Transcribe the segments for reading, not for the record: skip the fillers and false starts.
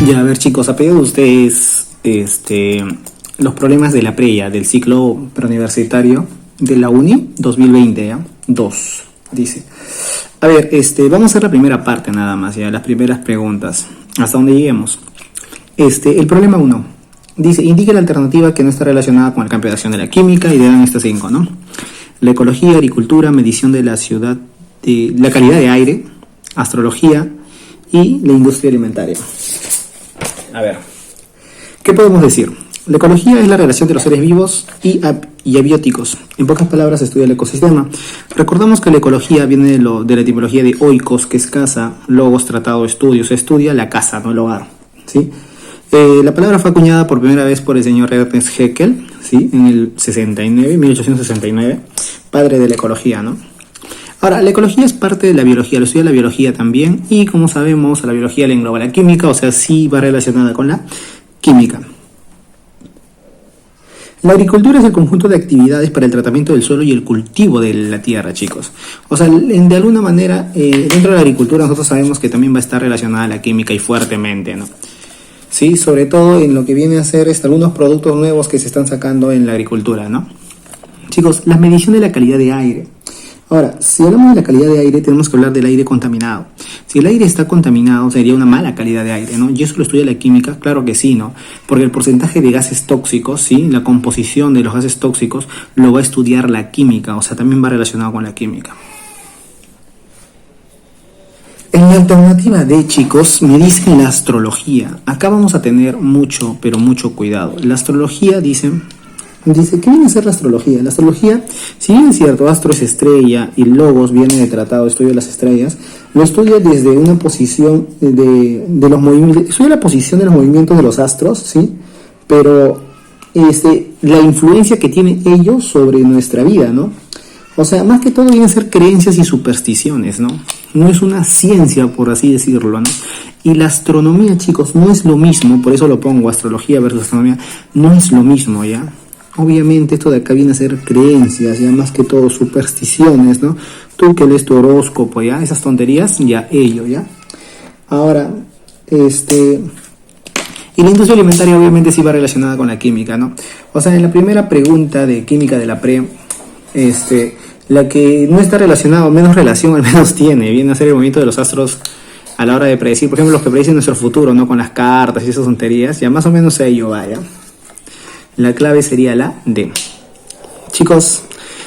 Ya, a ver chicos, a pedido de ustedes los problemas de la preya, del ciclo preuniversitario de la UNI 2020, ¿ya? 2, dice. A ver, vamos a hacer la primera parte nada más, ya, las primeras preguntas, hasta donde lleguemos. El problema 1, dice, indique la alternativa que no está relacionada con el campo de acción de la química y le dan 5, ¿no? La ecología, agricultura, medición de la ciudad, de la calidad de aire, astrología y la industria alimentaria. A ver, ¿qué podemos decir? La ecología es la relación de los seres vivos y abióticos. En pocas palabras, estudia el ecosistema. Recordamos que la ecología viene de la etimología de oikos, que es casa, logos, tratado, estudio. Se estudia la casa, no el hogar, ¿sí? La palabra fue acuñada por primera vez por el señor Ernest Haeckel, ¿sí? En el 1869, padre de la ecología, ¿no? Ahora, la ecología es parte de la biología, lo estudia la biología también, y como sabemos, a la biología le engloba la química, o sea, sí va relacionada con la química. La agricultura es el conjunto de actividades para el tratamiento del suelo y el cultivo de la tierra, chicos. O sea, de alguna manera, dentro de la agricultura nosotros sabemos que también va a estar relacionada a la química y fuertemente, ¿no? Sí, sobre todo en lo que viene a ser algunos productos nuevos que se están sacando en la agricultura, ¿no? Chicos, la medición de la calidad de aire. Ahora, si hablamos de la calidad de aire, tenemos que hablar del aire contaminado. Si el aire está contaminado, sería una mala calidad de aire, ¿no? ¿Y eso lo estudia la química? Claro que sí, ¿no? Porque el porcentaje de gases tóxicos, ¿sí? La composición de los gases tóxicos lo va a estudiar la química, o sea, también va relacionado con la química. En la alternativa D, chicos, me dice la astrología. Acá vamos a tener mucho, pero mucho cuidado. La astrología dice, ¿qué viene a ser la astrología? La astrología, si bien es cierto, astro es estrella y logos viene de tratado, estudio de las estrellas, lo estudia desde una posición de los movimientos, estudia la posición de los movimientos de los astros, ¿sí? Pero la influencia que tienen ellos sobre nuestra vida, ¿no? O sea, más que todo vienen a ser creencias y supersticiones, ¿no? No es una ciencia, por así decirlo, ¿no? Y la astronomía, chicos, no es lo mismo, por eso lo pongo, astrología versus astronomía, no es lo mismo, ¿ya? Obviamente esto de acá viene a ser creencias, ya más que todo supersticiones, ¿no? Tú que lees tu horóscopo, ya, esas tonterías, ya, ya. Ahora, y la industria alimentaria obviamente sí va relacionada con la química, ¿no? O sea, en la primera pregunta de química de la pre, la que no está relacionada, menos relación al menos tiene, viene a ser el movimiento de los astros a la hora de predecir, por ejemplo, los que predicen nuestro futuro, ¿no? Con las cartas y esas tonterías, ya más o menos ello vaya. La clave sería la D. Chicos,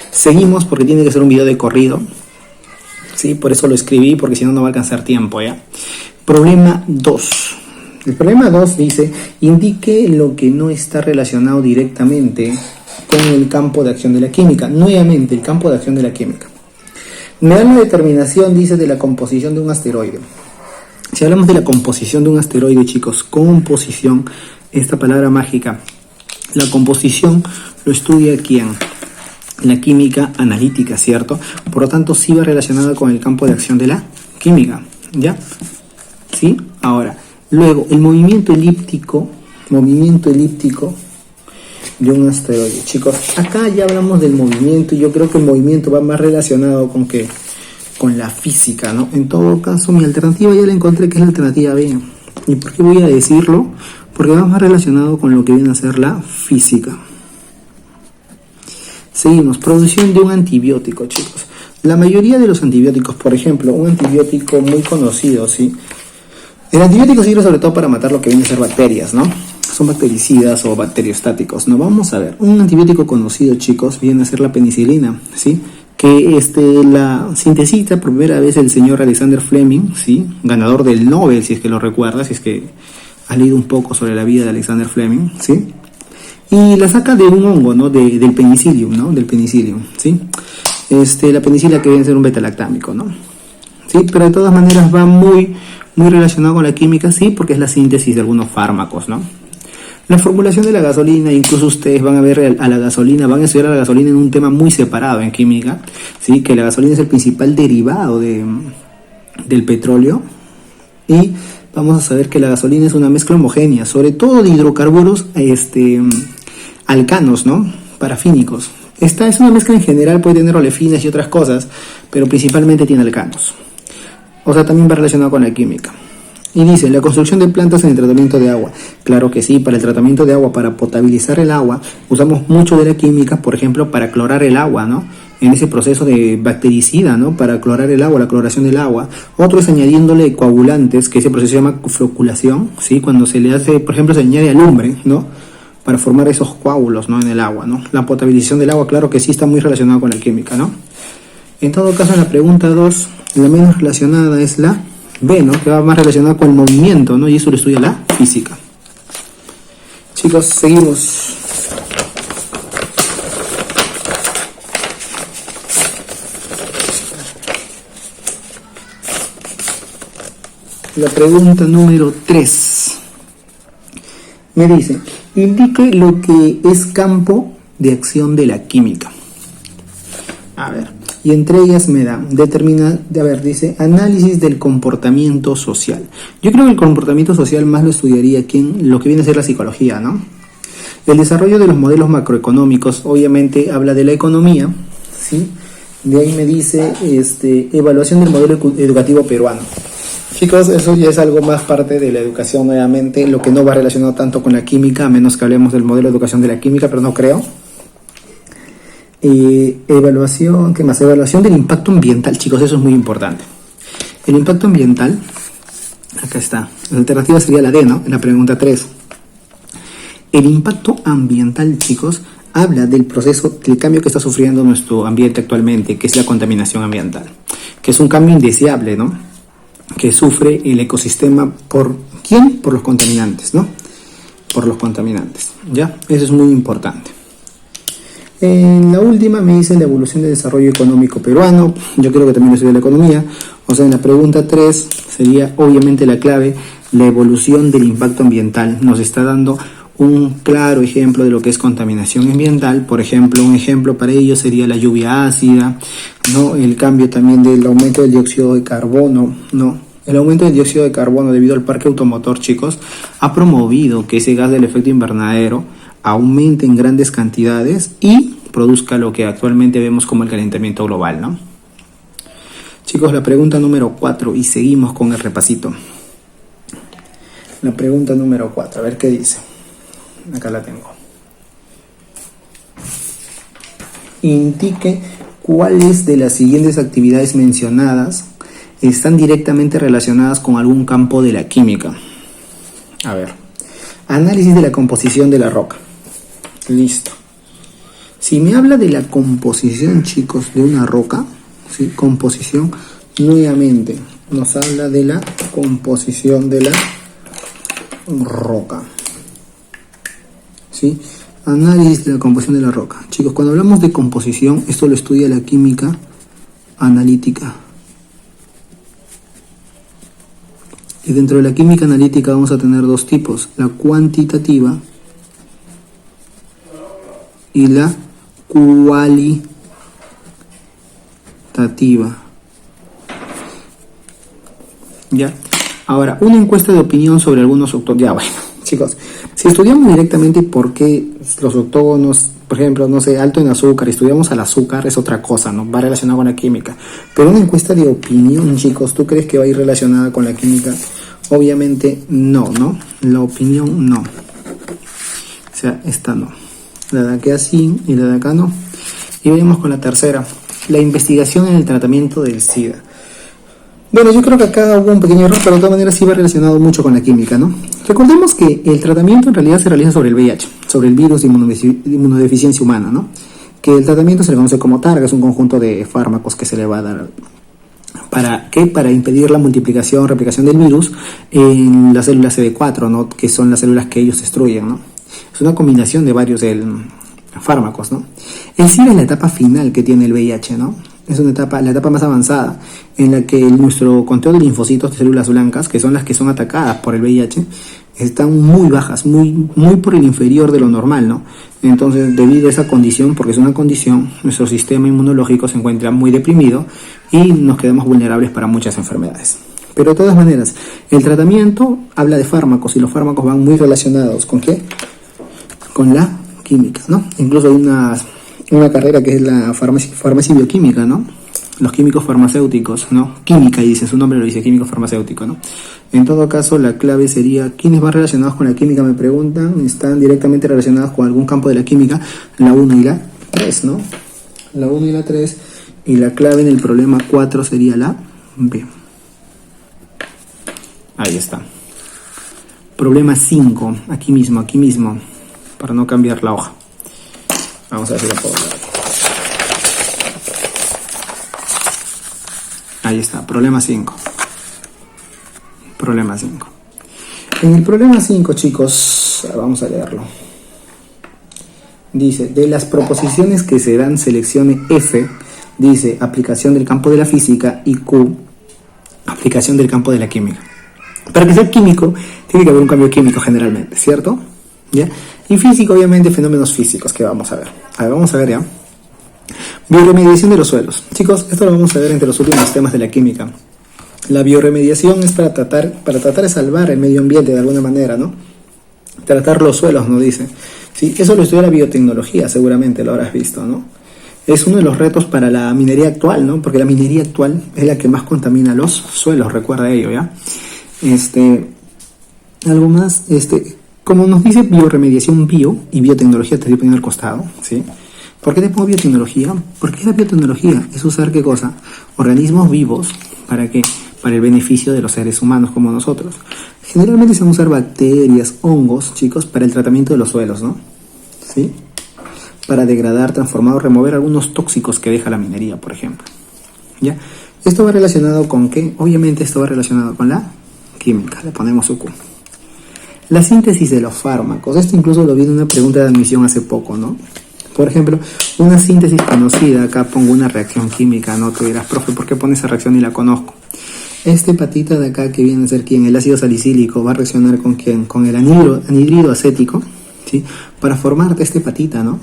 seguimos porque tiene que ser un video de corrido. Sí, por eso lo escribí, porque si no, no va a alcanzar tiempo, ¿ya? Problema 2. El problema 2 dice, indique lo que no está relacionado directamente con el campo de acción de la química. Nuevamente, el campo de acción de la química. Me da la determinación, dice, de la composición de un asteroide. Si hablamos de la composición de un asteroide, chicos, composición, esta palabra mágica, la composición lo estudia ¿quién? La química analítica, ¿cierto? Por lo tanto, sí va relacionada con el campo de acción de la química, ¿ya? ¿Sí? Ahora, luego, el movimiento elíptico de un asteroide. Chicos, acá ya hablamos del movimiento y yo creo que el movimiento va más relacionado con ¿qué? Con la física, ¿no? En todo caso, mi alternativa ya la encontré, que es la alternativa B. ¿Y por qué voy a decirlo? Porque va más relacionado con lo que viene a ser la física. Seguimos, producción de un antibiótico, chicos. La mayoría de los antibióticos, por ejemplo, un antibiótico muy conocido, ¿sí? El antibiótico sirve sobre todo para matar lo que viene a ser bacterias, ¿no? Son bactericidas o bacteriostáticos, ¿no? Vamos a ver, un antibiótico conocido, chicos, viene a ser la penicilina, ¿sí? Que la sintetiza por primera vez el señor Alexander Fleming, ¿sí? Ganador del Nobel, si es que lo recuerdas, si es que has leído un poco sobre la vida de Alexander Fleming, ¿sí? Y la saca de un hongo, ¿no? Del penicillium, ¿no? Del penicillium, ¿sí? La penicilina que viene a ser un beta-lactámico, ¿no? Sí, pero de todas maneras va muy relacionado con la química, sí, porque es la síntesis de algunos fármacos, ¿no? La formulación de la gasolina, incluso ustedes van a ver a la gasolina, van a estudiar a la gasolina en un tema muy separado en química, ¿sí? Que la gasolina es el principal derivado del petróleo, y vamos a saber que la gasolina es una mezcla homogénea, sobre todo de hidrocarburos alcanos, ¿no? Parafínicos. Esta es una mezcla en general, puede tener olefinas y otras cosas, pero principalmente tiene alcanos. O sea, también va relacionado con la química. Y dice, la construcción de plantas en el tratamiento de agua. Claro que sí, para el tratamiento de agua, para potabilizar el agua, usamos mucho de la química, por ejemplo, para clorar el agua, ¿no? En ese proceso de bactericida, ¿no? Para clorar el agua, la cloración del agua. Otro es añadiéndole coagulantes, que ese proceso se llama floculación, ¿sí? Cuando se le hace, por ejemplo, se añade alumbre, ¿no? Para formar esos coágulos, ¿no? En el agua, ¿no? La potabilización del agua, claro que sí está muy relacionado con la química, ¿no? En todo caso, en la pregunta 2, la menos relacionada es la B, ¿no? Que va más relacionada con el movimiento, ¿no? Y eso lo estudia la física. Chicos, seguimos. La pregunta número 3. Me dice, indique lo que es campo de acción de la química. A ver. Y entre ellas me da, dice, análisis del comportamiento social. Yo creo que el comportamiento social más lo estudiaría aquí en lo que viene a ser la psicología, ¿no? El desarrollo de los modelos macroeconómicos, obviamente habla de la economía, ¿sí? De ahí me dice, evaluación del modelo educativo peruano. Chicos, eso ya es algo más parte de la educación, nuevamente, lo que no va relacionado tanto con la química, a menos que hablemos del modelo de educación de la química, pero no creo. Evaluación, ¿qué más? Evaluación del impacto ambiental, chicos, eso es muy importante. El impacto ambiental, acá está, la alternativa sería la D, ¿no? En la pregunta 3. El impacto ambiental, chicos, habla del proceso, del cambio que está sufriendo nuestro ambiente actualmente, que es la contaminación ambiental, que es un cambio indeseable, ¿no? Que sufre el ecosistema, ¿por quién? Por los contaminantes, ¿no? Por los contaminantes, ¿ya? Eso es muy importante. En la última me dice la evolución del desarrollo económico peruano. Yo creo que también estudia la economía. O sea, en la pregunta 3 sería obviamente la clave, la evolución del impacto ambiental. Nos está dando un claro ejemplo de lo que es contaminación ambiental. Por ejemplo, un ejemplo para ello sería la lluvia ácida, ¿no? El cambio también del aumento del dióxido de carbono, ¿no? El aumento del dióxido de carbono debido al parque automotor, chicos, ha promovido que ese gas del efecto invernadero aumente en grandes cantidades y produzca lo que actualmente vemos como el calentamiento global, ¿no? Chicos, la pregunta número 4 y seguimos con el repasito. La pregunta número 4, a ver qué dice. Acá la tengo. Indique cuáles de las siguientes actividades mencionadas están directamente relacionadas con algún campo de la química. A ver. Análisis de la composición de la roca. Listo. Si me habla de la composición, chicos, de una roca, ¿sí? Composición, nuevamente nos habla de la composición de la roca, ¿sí? Análisis de la composición de la roca. Chicos, cuando hablamos de composición, esto lo estudia la química analítica. Y dentro de la química analítica vamos a tener dos tipos, la cuantitativa y la cualitativa. ¿Ya? Ahora, una encuesta de opinión sobre algunos octógonos. Ya, bueno, chicos, si estudiamos directamente por qué los octógonos, por ejemplo, no sé, alto en azúcar, estudiamos al azúcar, es otra cosa, ¿no? Va relacionado con la química. Pero una encuesta de opinión, chicos, ¿tú crees que va a ir relacionada con la química? Obviamente no, ¿no? La opinión no. O sea, esta no. La de acá sí y la de acá no. Y venimos con la tercera, la investigación en el tratamiento del SIDA. Bueno, yo creo que acá hubo un pequeño error, pero de todas maneras sí va relacionado mucho con la química, ¿no? Recordemos que el tratamiento en realidad se realiza sobre el VIH, sobre el virus de inmunodeficiencia humana, ¿no? Que el tratamiento se le conoce como TARG, es un conjunto de fármacos que se le va a dar. ¿Para qué? Para impedir la multiplicación, replicación del virus en las células CD4, ¿no? Que son las células que ellos destruyen, ¿no? Es una combinación de varios fármacos, ¿no? El SIDA es la etapa final que tiene el VIH, ¿no? Es una etapa, la etapa más avanzada, en la que nuestro conteo de linfocitos de células blancas, que son las que son atacadas por el VIH, están muy bajas, muy por el inferior de lo normal, ¿no? Entonces, debido a esa condición, porque es una condición, nuestro sistema inmunológico se encuentra muy deprimido y nos quedamos vulnerables para muchas enfermedades. Pero de todas maneras, el tratamiento habla de fármacos y los fármacos van muy relacionados ¿con qué? Con la química, ¿no? Incluso hay una carrera que es la farmacia y bioquímica, ¿no? los químicos farmacéuticos, ¿no? Química, y dice, su nombre lo dice, químico farmacéutico, ¿no? En todo caso, la clave sería, ¿quiénes van relacionados con la química? Me preguntan, están directamente relacionados con algún campo de la química, la 1 y la 3, ¿no? La 1 y la 3, y la clave en el problema 4 sería la B. Ahí está. Problema 5, aquí mismo, para no cambiar la hoja. Vamos a ver si la puedo ver. Ahí está, problema 5. Problema 5. En el problema 5, chicos, vamos a leerlo. Dice, de las proposiciones que se dan, seleccione F, dice, aplicación del campo de la física, y Q, aplicación del campo de la química. Para que sea químico, tiene que haber un cambio químico generalmente, ¿cierto? ¿Ya? Y físico, obviamente, fenómenos físicos que vamos a ver. A ver, vamos a ver ya. Bioremediación de los suelos. Chicos, esto lo vamos a ver entre los últimos temas de la química. La bioremediación es para tratar de salvar el medio ambiente de alguna manera, ¿no? Tratar los suelos, nos dice. Sí, eso lo estudia la biotecnología, seguramente lo habrás visto, ¿no? Es uno de los retos para la minería actual, ¿no? Porque la minería actual es la que más contamina los suelos, recuerda ello, ¿ya? Algo más, como nos dice bioremediación, bio y biotecnología, te estoy poniendo al costado, ¿sí? ¿Por qué te pongo biotecnología? Porque la biotecnología es usar, ¿qué cosa? Organismos vivos, ¿para qué? Para el beneficio de los seres humanos como nosotros. Generalmente se van a usar bacterias, hongos, chicos, para el tratamiento de los suelos, ¿no? ¿Sí? Para degradar, transformar o remover algunos tóxicos que deja la minería, por ejemplo. ¿Ya? ¿Esto va relacionado con qué? Obviamente esto va relacionado con la química, le ponemos su Q. La síntesis de los fármacos, esto incluso lo vi en una pregunta de admisión hace poco, ¿no? Por ejemplo, una síntesis conocida, acá pongo una reacción química, ¿no? Tú dirás, profe, ¿por qué pone esa reacción y la conozco? Este patita de acá que viene a ser ¿quién? El ácido salicílico va a reaccionar con ¿quién? Con el anhidrido acético, ¿sí? Para formar este patita, ¿no?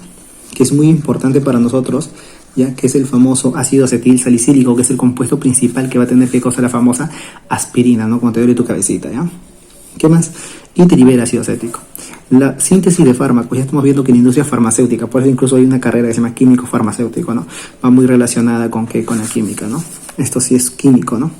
Que es muy importante para nosotros, ya que es el famoso ácido acetil salicílico, que es el compuesto principal que va a tener ¿qué cosa? La famosa aspirina, ¿no? Cuando te duele tu cabecita, ¿ya? ¿Qué más? Y te libera ácido acético. La síntesis de fármacos, ya estamos viendo que en la industria farmacéutica, por eso incluso hay una carrera que se llama químico farmacéutico, ¿no? Va muy relacionada con ¿qué? Con la química, ¿no? Esto sí es químico, ¿no?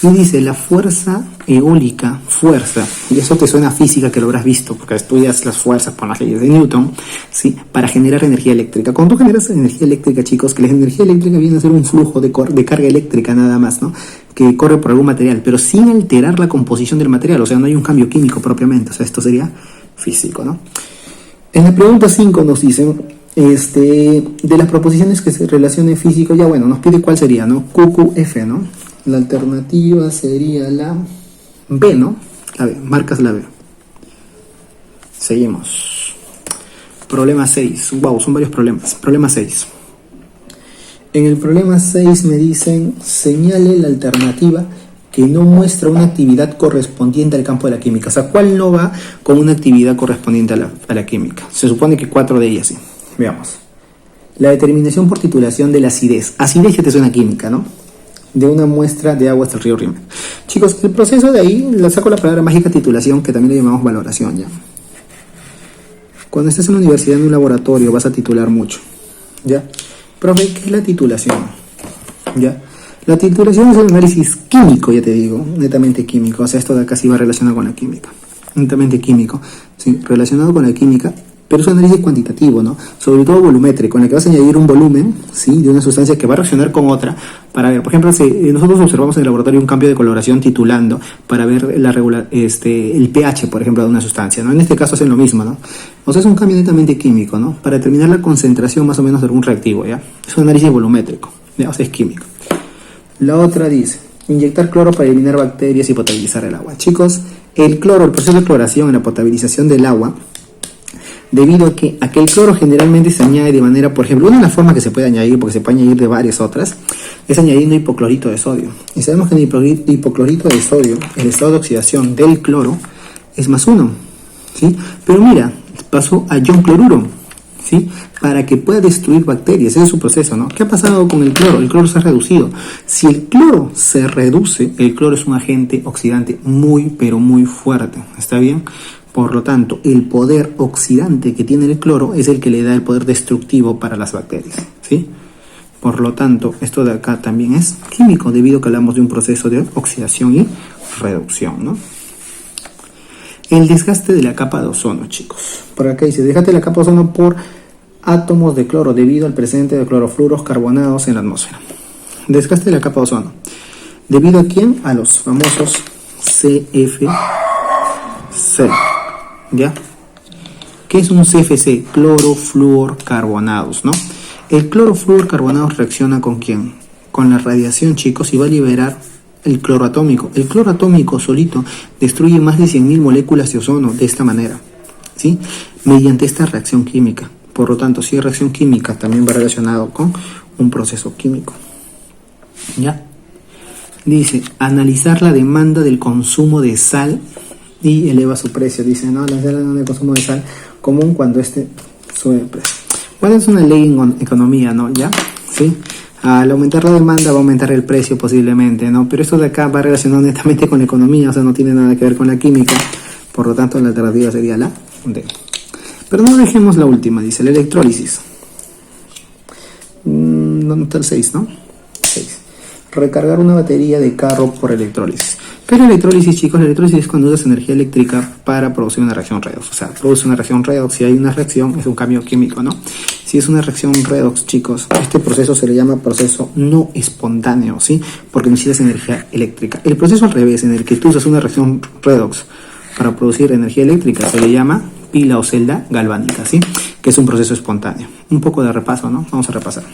Y dice la fuerza eólica, fuerza, y eso te suena a física, que lo habrás visto, porque estudias las fuerzas por las leyes de Newton, ¿sí? Para generar energía eléctrica. Cuando tú generas energía eléctrica, chicos, que la energía eléctrica viene a ser un flujo de carga eléctrica nada más, ¿no? Que corre por algún material, pero sin alterar la composición del material, o sea, no hay un cambio químico propiamente, o sea, esto sería físico, ¿no? En la pregunta 5 nos dicen, de las proposiciones que se relacionen físico, ya bueno, nos pide cuál sería, ¿no? QQF, ¿no? La alternativa sería la B, ¿no? La B, marcas la B. Seguimos. Problema 6. Wow, son varios problemas. Problema 6. En el problema 6 me dicen, señale la alternativa que no muestra una actividad correspondiente al campo de la química. O sea, ¿cuál no va con una actividad correspondiente a la química? Se supone que 4 de ellas sí. Veamos. La determinación por titulación de la acidez. Acidez ya te suena química, ¿no? De una muestra de agua hasta el río Rímac. Chicos, el proceso de ahí, le saco la palabra mágica titulación, que también le llamamos valoración, ¿ya? Cuando estés en la universidad, en un laboratorio, vas a titular mucho, ¿ya? Profe, ¿qué es la titulación? ¿Ya? La titulación es un análisis químico, ya te digo, netamente químico. O sea, esto de acá sí va relacionado con la química. Netamente químico, ¿sí? Relacionado con la química, pero es un análisis cuantitativo, ¿no? Sobre todo volumétrico, en el que vas a añadir un volumen, ¿sí? De una sustancia que va a reaccionar con otra para ver, por ejemplo, si nosotros observamos en el laboratorio un cambio de coloración titulando para ver el pH, por ejemplo, de una sustancia, ¿no? En este caso hacen lo mismo, ¿no? O sea, es un cambio netamente químico, ¿no? Para determinar la concentración más o menos de algún reactivo, ¿ya? Es un análisis volumétrico, ¿ya? O sea, es químico. La otra dice, inyectar cloro para eliminar bacterias y potabilizar el agua. Chicos, el cloro, el proceso de cloración en la potabilización del agua, debido a que aquel cloro generalmente se añade de manera, por ejemplo, una de las formas que se puede añadir, porque se puede añadir de varias otras, es añadiendo hipoclorito de sodio. Y sabemos que en el hipoclorito de sodio, el estado de oxidación del cloro es +1, ¿sí? Pero mira, pasó a ion cloruro, ¿sí? Para que pueda destruir bacterias, ese es su proceso, ¿no? ¿Qué ha pasado con el cloro? El cloro se ha reducido. Si el cloro se reduce, el cloro es un agente oxidante muy, pero muy fuerte, ¿está bien? Por lo tanto, el poder oxidante que tiene el cloro es el que le da el poder destructivo para las bacterias, ¿sí? Por lo tanto, esto de acá también es químico, debido a que hablamos de un proceso de oxidación y reducción, ¿no? El desgaste de la capa de ozono, chicos. Por acá dice, desgaste de la capa de ozono por átomos de cloro debido al presente de clorofluoros carbonados en la atmósfera. Desgaste de la capa de ozono. ¿Debido a quién? A los famosos CFC. ¿Ya? ¿Qué es un CFC? Clorofluorcarbonados, ¿no? El clorofluorcarbonados reacciona ¿con quién? Con la radiación, chicos, y va a liberar el cloro atómico. El cloro atómico solito destruye más de 100.000 moléculas de ozono de esta manera, ¿sí? Mediante esta reacción química. Por lo tanto, si hay reacción química, también va relacionado con un proceso químico. ¿Ya? Dice, analizar la demanda del consumo de sal y eleva su precio. Dice, no, la demanda del consumo de sal común cuando sube el precio. Bueno, es una ley en economía, ¿no? ¿Ya? ¿Sí? Al aumentar la demanda va a aumentar el precio posiblemente, ¿no? Pero esto de acá va relacionado netamente con la economía, o sea, no tiene nada que ver con la química. Por lo tanto, la alternativa sería la D. Pero no dejemos la última, dice, la electrólisis. ¿Dónde está el 6, no? 6. Recargar una batería de carro por electrólisis. ¿Qué es la electrólisis, chicos? La electrólisis es cuando usas energía eléctrica para producir una reacción redox. O sea, produce una reacción redox. Si hay una reacción, es un cambio químico, ¿no? Si es una reacción redox, chicos, este proceso se le llama proceso no espontáneo, ¿sí? Porque necesitas energía eléctrica. El proceso al revés, en el que tú usas una reacción redox para producir energía eléctrica, se le llama pila o celda galvánica, ¿sí? Que es un proceso espontáneo. Un poco de repaso, ¿no? Vamos a repasar.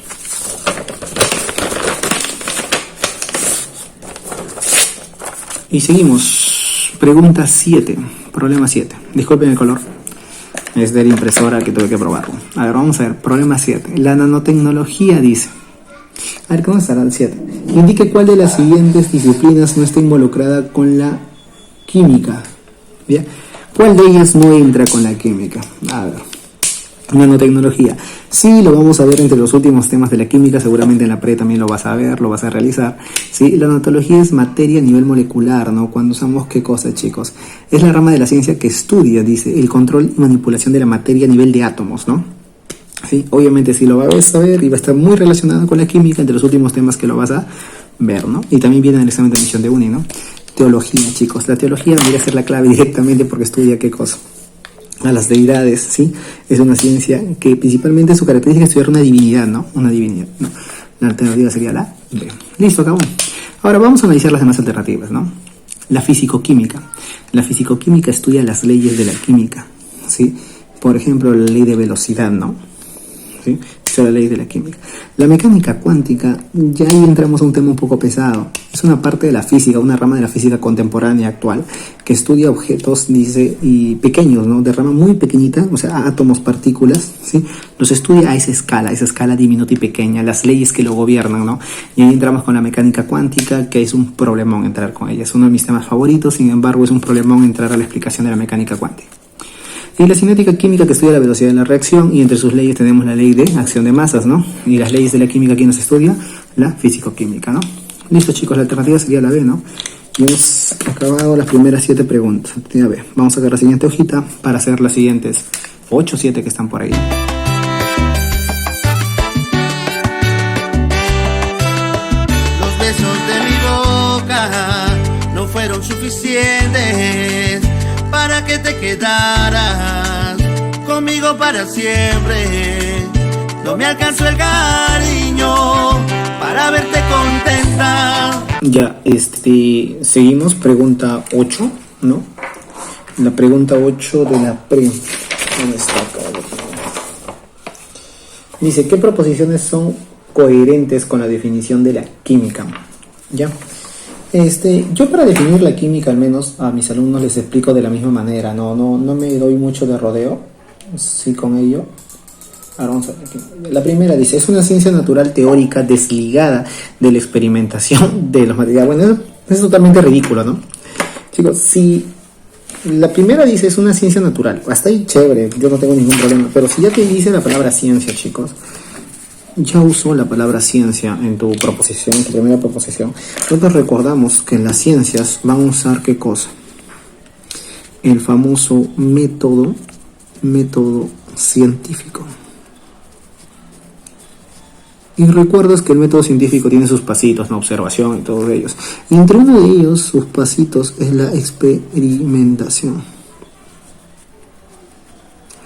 Y seguimos. Pregunta 7. Problema 7. Disculpen el color. Es de la impresora que tuve que probarlo. A ver, vamos a ver. Problema 7. La nanotecnología dice. A ver, ¿cómo estará el 7? Indique cuál de las siguientes disciplinas no está involucrada con la química. ¿Bien? ¿Cuál de ellas no entra con la química? A ver. Nanotecnología. Sí, lo vamos a ver entre los últimos temas de la química, seguramente en la pre también lo vas a ver, lo vas a realizar. Sí, la nanotecnología es materia a nivel molecular, ¿no? Cuando usamos qué cosa, chicos. Es la rama de la ciencia que estudia, dice, el control y manipulación de la materia a nivel de átomos, ¿no? Sí, obviamente sí lo vas a ver y va a estar muy relacionado con la química entre los últimos temas que lo vas a ver, ¿no? Y también viene en el examen de admisión de uni, ¿no? Teología, chicos. La teología debería ser la clave directamente porque estudia qué cosa. A las deidades, ¿sí? Es una ciencia que principalmente su característica es estudiar una divinidad, ¿no? Una divinidad, ¿no? La alternativa sería la B. Listo, acabó. Ahora vamos a analizar las demás alternativas, ¿no? La fisicoquímica. La fisicoquímica estudia las leyes de la química, ¿sí? Por ejemplo, la ley de velocidad, ¿no? ¿Sí? Esa es la ley de la química. La mecánica cuántica, ya ahí entramos a un tema un poco pesado. Es una parte de la física, una rama de la física contemporánea actual, que estudia objetos, dice, y pequeños, ¿no? De rama muy pequeñita, o sea, átomos, partículas, ¿sí? Los estudia a esa escala diminuta y pequeña, las leyes que lo gobiernan, ¿no? Y ahí entramos con la mecánica cuántica, que es un problemón entrar con ella. Es uno de mis temas favoritos, sin embargo, es un problemón entrar a la explicación de la mecánica cuántica. Y la cinética química, que estudia la velocidad de la reacción, y entre sus leyes tenemos la ley de acción de masas, ¿no? Y las leyes de la química, ¿quién nos estudia? La fisicoquímica, ¿no? Listo, chicos, la alternativa sería la B, ¿no? Y hemos acabado las primeras 7 preguntas. A ver, vamos a sacar la siguiente hojita para hacer las siguientes 8 o 7 que están por ahí. Los besos de mi boca no fueron suficientes para que te quedaras conmigo para siempre. No me alcanzó el cariño para verte contenta. Ya, seguimos, pregunta 8, ¿no? La pregunta 8 de la pre. ¿Dónde está acá? Dice, ¿qué proposiciones son coherentes con la definición de la química? ¿Ya? Yo para definir la química, al menos a mis alumnos les explico de la misma manera, no me doy mucho de rodeo, sí, con ello. Ahora vamos a ver aquí. La primera dice, es una ciencia natural teórica desligada de la experimentación de los materiales. Bueno, eso es totalmente ridículo, ¿no? Chicos, si la primera dice es una ciencia natural, hasta ahí chévere, yo no tengo ningún problema, pero si ya te dice la palabra ciencia, chicos, ya usó la palabra ciencia en tu proposición, en tu primera proposición. Nosotros recordamos que en las ciencias van a usar ¿qué cosa? El famoso método científico. Y recuerdas que el método científico tiene sus pasitos, ¿no? Observación y todos ellos. Y entre uno de ellos, sus pasitos, es la experimentación.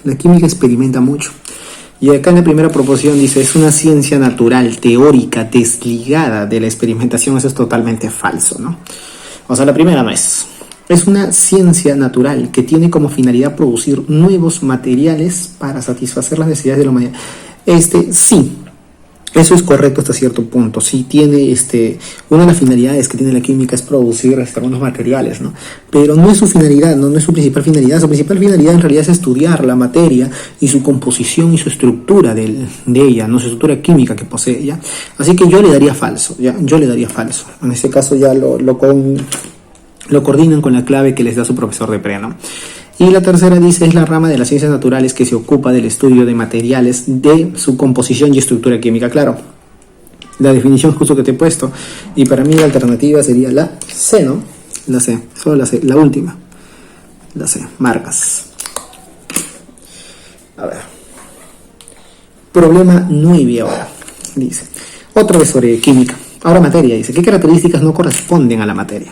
La química experimenta mucho. Y acá en la primera proposición dice, es una ciencia natural, teórica, desligada de la experimentación. Eso es totalmente falso, ¿no? O sea, la primera no es. Es una ciencia natural que tiene como finalidad producir nuevos materiales para satisfacer las necesidades de la humanidad. Sí, eso es correcto hasta cierto punto. Sí tiene, una de las finalidades que tiene la química es producir algunos materiales, ¿no? Pero no es su finalidad, no es su principal finalidad. Su principal finalidad en realidad es estudiar la materia y su composición y su estructura de ella, no su estructura química que posee, ¿ya? Así que yo le daría falso, ¿ya? Yo le daría falso. En este caso ya lo coordinan con la clave que les da su profesor de pre, ¿no? Y la tercera dice, es la rama de las ciencias naturales que se ocupa del estudio de materiales, de su composición y estructura química. Claro, la definición justo que te he puesto. Y para mí la alternativa sería la C, ¿no? La C, solo la C, la última. La C, marcas. A ver. Problema 9 ahora, dice. Otra vez sobre química. Ahora materia, dice. ¿Qué características no corresponden a la materia?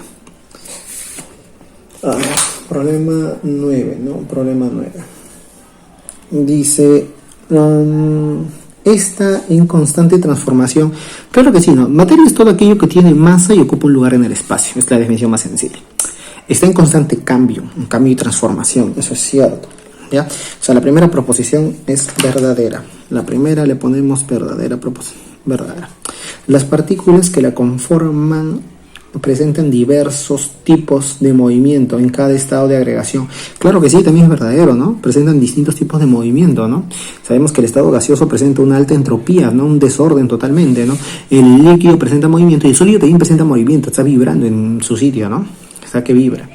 Problema 9, ¿no? Problema 9. Dice, está en constante transformación. Claro que sí, ¿no? Materia es todo aquello que tiene masa y ocupa un lugar en el espacio. Es la definición más sencilla. Está en constante cambio, un cambio y transformación. Eso es cierto, ¿ya? O sea, la primera proposición es verdadera. La primera le ponemos verdadera proposición. Verdadera. Las partículas que la conforman presentan diversos tipos de movimiento en cada estado de agregación. Claro que sí, también es verdadero, ¿no? Presentan distintos tipos de movimiento, ¿no? Sabemos que el estado gaseoso presenta una alta entropía, ¿no? Un desorden totalmente, ¿no? El líquido presenta movimiento y el sólido también presenta movimiento, está vibrando en su sitio, ¿no? Está que vibra.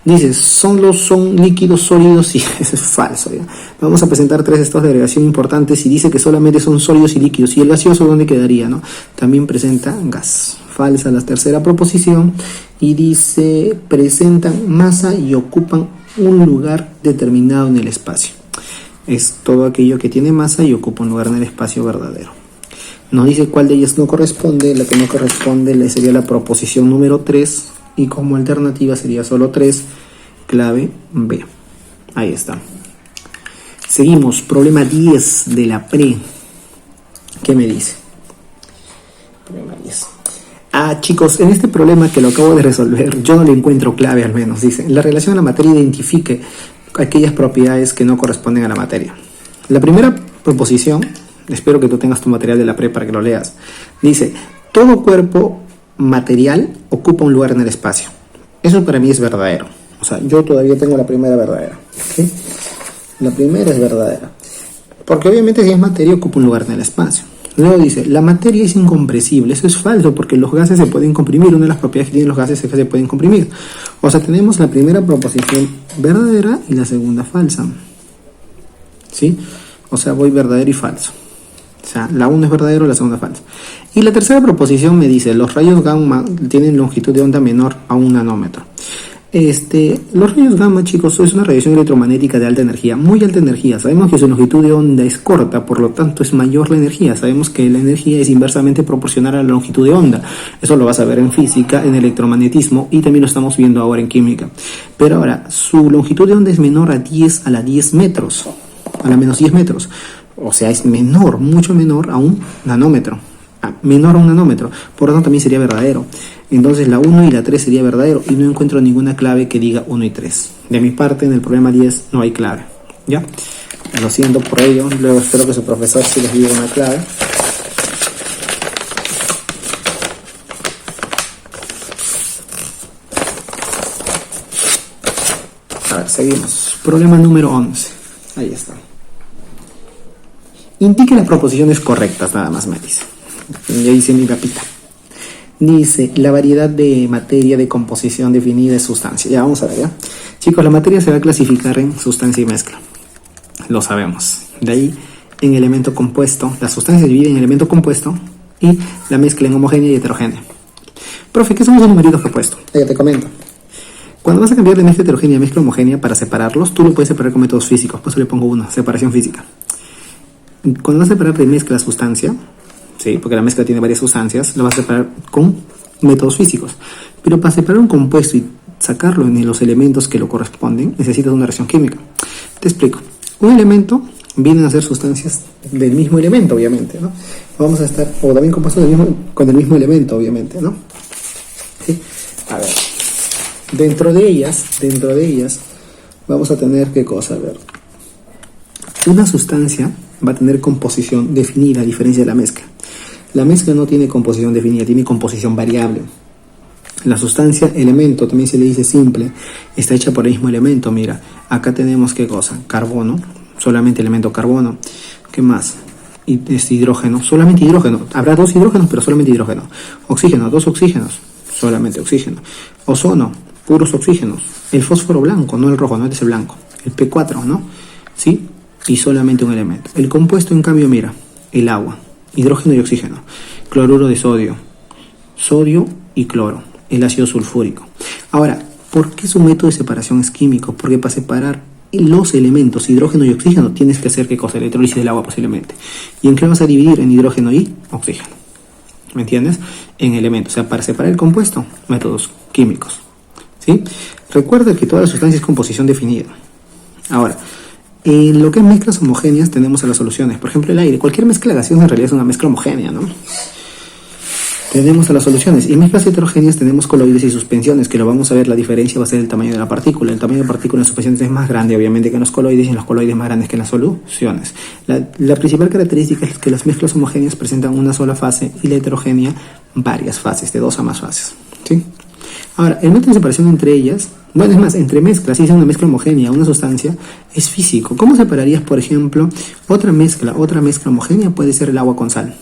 Dice, son líquidos sólidos, y eso es falso, ¿ya? Vamos a presentar 3 estados de agregación importantes y dice que solamente son sólidos y líquidos. ¿Y el gaseoso dónde quedaría, no? También presenta gas. Falsa la tercera proposición y dice, presentan masa y ocupan un lugar determinado en el espacio. Es todo aquello que tiene masa y ocupa un lugar en el espacio verdadero. Nos dice cuál de ellas no corresponde. La que no corresponde sería la proposición número 3 y como alternativa sería solo 3, clave B. Ahí está. Seguimos, problema 10 de la pre. ¿Qué me dice? Problema 10. Chicos, en este problema que lo acabo de resolver, yo no le encuentro clave al menos. Dice, la relación a la materia identifique aquellas propiedades que no corresponden a la materia. La primera proposición, espero que tú tengas tu material de la pre para que lo leas, dice, todo cuerpo material ocupa un lugar en el espacio. Eso para mí es verdadero. O sea, yo todavía tengo la primera verdadera, ¿sí? La primera es verdadera. Porque obviamente si es materia ocupa un lugar en el espacio. Luego dice, la materia es incompresible. Eso es falso porque los gases se pueden comprimir. Una de las propiedades que tienen los gases es que se pueden comprimir. O sea, tenemos la primera proposición verdadera y la segunda falsa. ¿Sí? O sea, voy verdadero y falso. O sea, la una es verdadero y la segunda falsa. Y la tercera proposición me dice, los rayos gamma tienen longitud de onda menor a 1 nanómetro. Los rayos gamma, chicos, es una radiación electromagnética de alta energía, muy alta energía. Sabemos que su longitud de onda es corta, por lo tanto es mayor la energía. Sabemos que la energía es inversamente proporcional a la longitud de onda. Eso lo vas a ver en física, en electromagnetismo y también lo estamos viendo ahora en química. Pero ahora, su longitud de onda es menor a 10 a la 10 metros, a la menos 10 metros. O sea, es menor, mucho menor a un nanómetro. Menor a un nanómetro, por lo tanto también sería verdadero. Entonces la 1 y la 3 sería verdadero y no encuentro ninguna clave que diga 1 y 3. De mi parte en el problema 10 no hay clave, ¿ya? Lo siento por ello, luego espero que su profesor sí les diga una clave. A ver, seguimos. Problema número 11. Ahí está. Indique las proposiciones correctas, nada más me dice. Ya hice mi papita. Dice, la variedad de materia de composición definida es sustancia. Ya, vamos a ver, ¿ya? Chicos, la materia se va a clasificar en sustancia y mezcla. Lo sabemos. De ahí, en elemento compuesto, la sustancia se divide en elemento compuesto y la mezcla en homogénea y heterogénea. Profe, ¿qué son los numeritos que he puesto? Ya te comento. Cuando vas a cambiar de mezcla heterogénea a mezcla homogénea para separarlos, tú lo puedes separar con métodos físicos. Por eso le pongo 1, separación física. Cuando vas a separar de mezcla a sustancia, ¿sí? Porque la mezcla tiene varias sustancias, la vas a separar con métodos físicos. Pero para separar un compuesto y sacarlo en los elementos que lo corresponden, necesitas una reacción química. Te explico. Un elemento vienen a ser sustancias del mismo elemento, obviamente, ¿no? Vamos a estar, o también compuestos con el mismo elemento, obviamente, ¿no? ¿Sí? A ver, dentro de ellas, vamos a tener, ¿qué cosa? A ver, una sustancia va a tener composición definida, a diferencia de la mezcla. La mezcla no tiene composición definida, tiene composición variable. La sustancia, elemento, también se le dice simple, está hecha por el mismo elemento. Mira, acá tenemos, ¿qué cosa? Carbono, solamente elemento carbono. ¿Qué más? Hidrógeno, solamente hidrógeno. Habrá 2 hidrógenos, pero solamente hidrógeno. Oxígeno, 2 oxígenos, solamente oxígeno. Ozono, puros oxígenos. El fósforo blanco, no el rojo, no es el blanco. El P4, ¿no? ¿Sí? Y solamente un elemento. El compuesto, en cambio, mira, el agua, hidrógeno y oxígeno. Cloruro de sodio, sodio y cloro. El ácido sulfúrico. Ahora, ¿por qué su método de separación es químico? Porque para separar los elementos hidrógeno y oxígeno tienes que hacer, ¿qué cosa? Electrólisis del agua posiblemente. ¿Y en qué vas a dividir? En hidrógeno y oxígeno. ¿Me entiendes? En elementos. O sea, para separar el compuesto, métodos químicos. ¿Sí? Recuerda que toda la sustancia es composición definida. Ahora, en lo que es mezclas homogéneas tenemos a las soluciones. Por ejemplo, el aire. Cualquier mezcla gaseosa en realidad es una mezcla homogénea, ¿no? Tenemos a las soluciones. Y en mezclas heterogéneas tenemos coloides y suspensiones, que lo vamos a ver, la diferencia va a ser el tamaño de la partícula. El tamaño de la partícula en las suspensiones es más grande, obviamente, que en los coloides, y en los coloides más grandes que en las soluciones. La principal característica es que las mezclas homogéneas presentan una sola fase y la heterogénea varias fases, de 2 a más fases. ¿Sí? Ahora, el método de separación entre ellas, bueno, es más, entre mezclas, si es una mezcla homogénea, una sustancia, es físico. ¿Cómo separarías, por ejemplo, otra mezcla homogénea? Puede ser el agua con sal.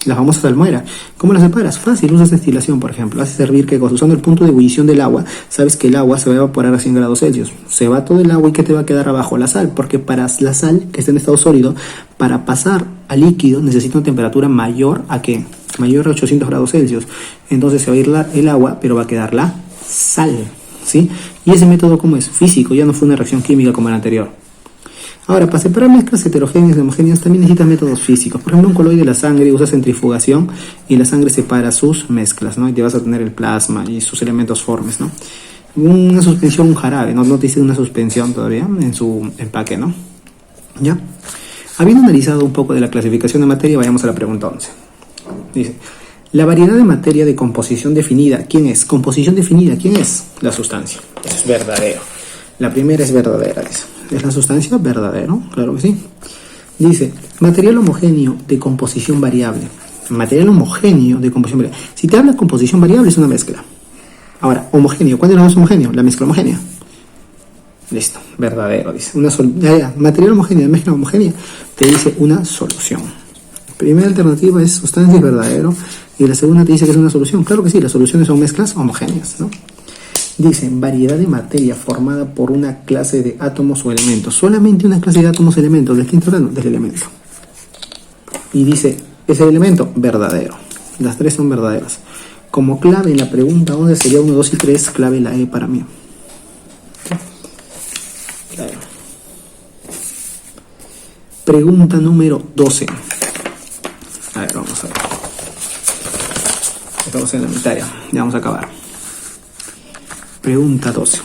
La famosa salmuera. ¿Cómo la separas? Fácil, usas destilación, por ejemplo. Haces hervir, ¿qué cosa? Usando el punto de ebullición del agua, sabes que el agua se va a evaporar a 100 grados Celsius. Se va todo el agua, y ¿qué te va a quedar abajo? La sal, porque para la sal, que está en estado sólido, para pasar a líquido necesita una temperatura mayor a ¿qué? Mayor a 800 grados Celsius. Entonces se va a ir el agua, pero va a quedar la sal, ¿sí? Y ese método, ¿cómo es? Físico, ya no fue una reacción química como el anterior. Ahora, para separar mezclas heterogéneas y homogéneas también necesitas métodos físicos. Por ejemplo, un coloide de la sangre usa centrifugación y la sangre separa sus mezclas, ¿no? Y te vas a tener el plasma y sus elementos formes, ¿no? Una suspensión, un jarabe, no te dice una suspensión todavía en su empaque, ¿no? ¿Ya? Habiendo analizado un poco de la clasificación de materia, vayamos a la pregunta 11. Dice, la variedad de materia de composición definida, ¿quién es? Composición definida, ¿quién es? La sustancia. Es verdadero. La primera es verdadera, dice. ¿Es la sustancia? Verdadero, claro que sí. Dice, material homogéneo de composición variable. Material homogéneo de composición variable. Si te habla de composición variable, es una mezcla. Ahora, homogéneo. ¿Cuál es lo homogéneo? La mezcla homogénea. Listo, verdadero, dice. Material homogéneo de mezcla homogénea, te dice una solución. La primera alternativa es sustancia, es verdadero. Y la segunda te dice que es una solución. Claro que sí, las soluciones son mezclas homogéneas, ¿no? Dice, variedad de materia formada por una clase de átomos o elementos. Solamente una clase de átomos o elementos. ¿Del quinto grado? Del elemento. Y dice, ese elemento, verdadero. Las tres son verdaderas. Como clave en la pregunta 11 sería 1, 2 y 3, clave la E para mí. Claro. Pregunta número 12. A ver, vamos a ver. Estamos en la mitad ya vamos a acabar. Pregunta 12.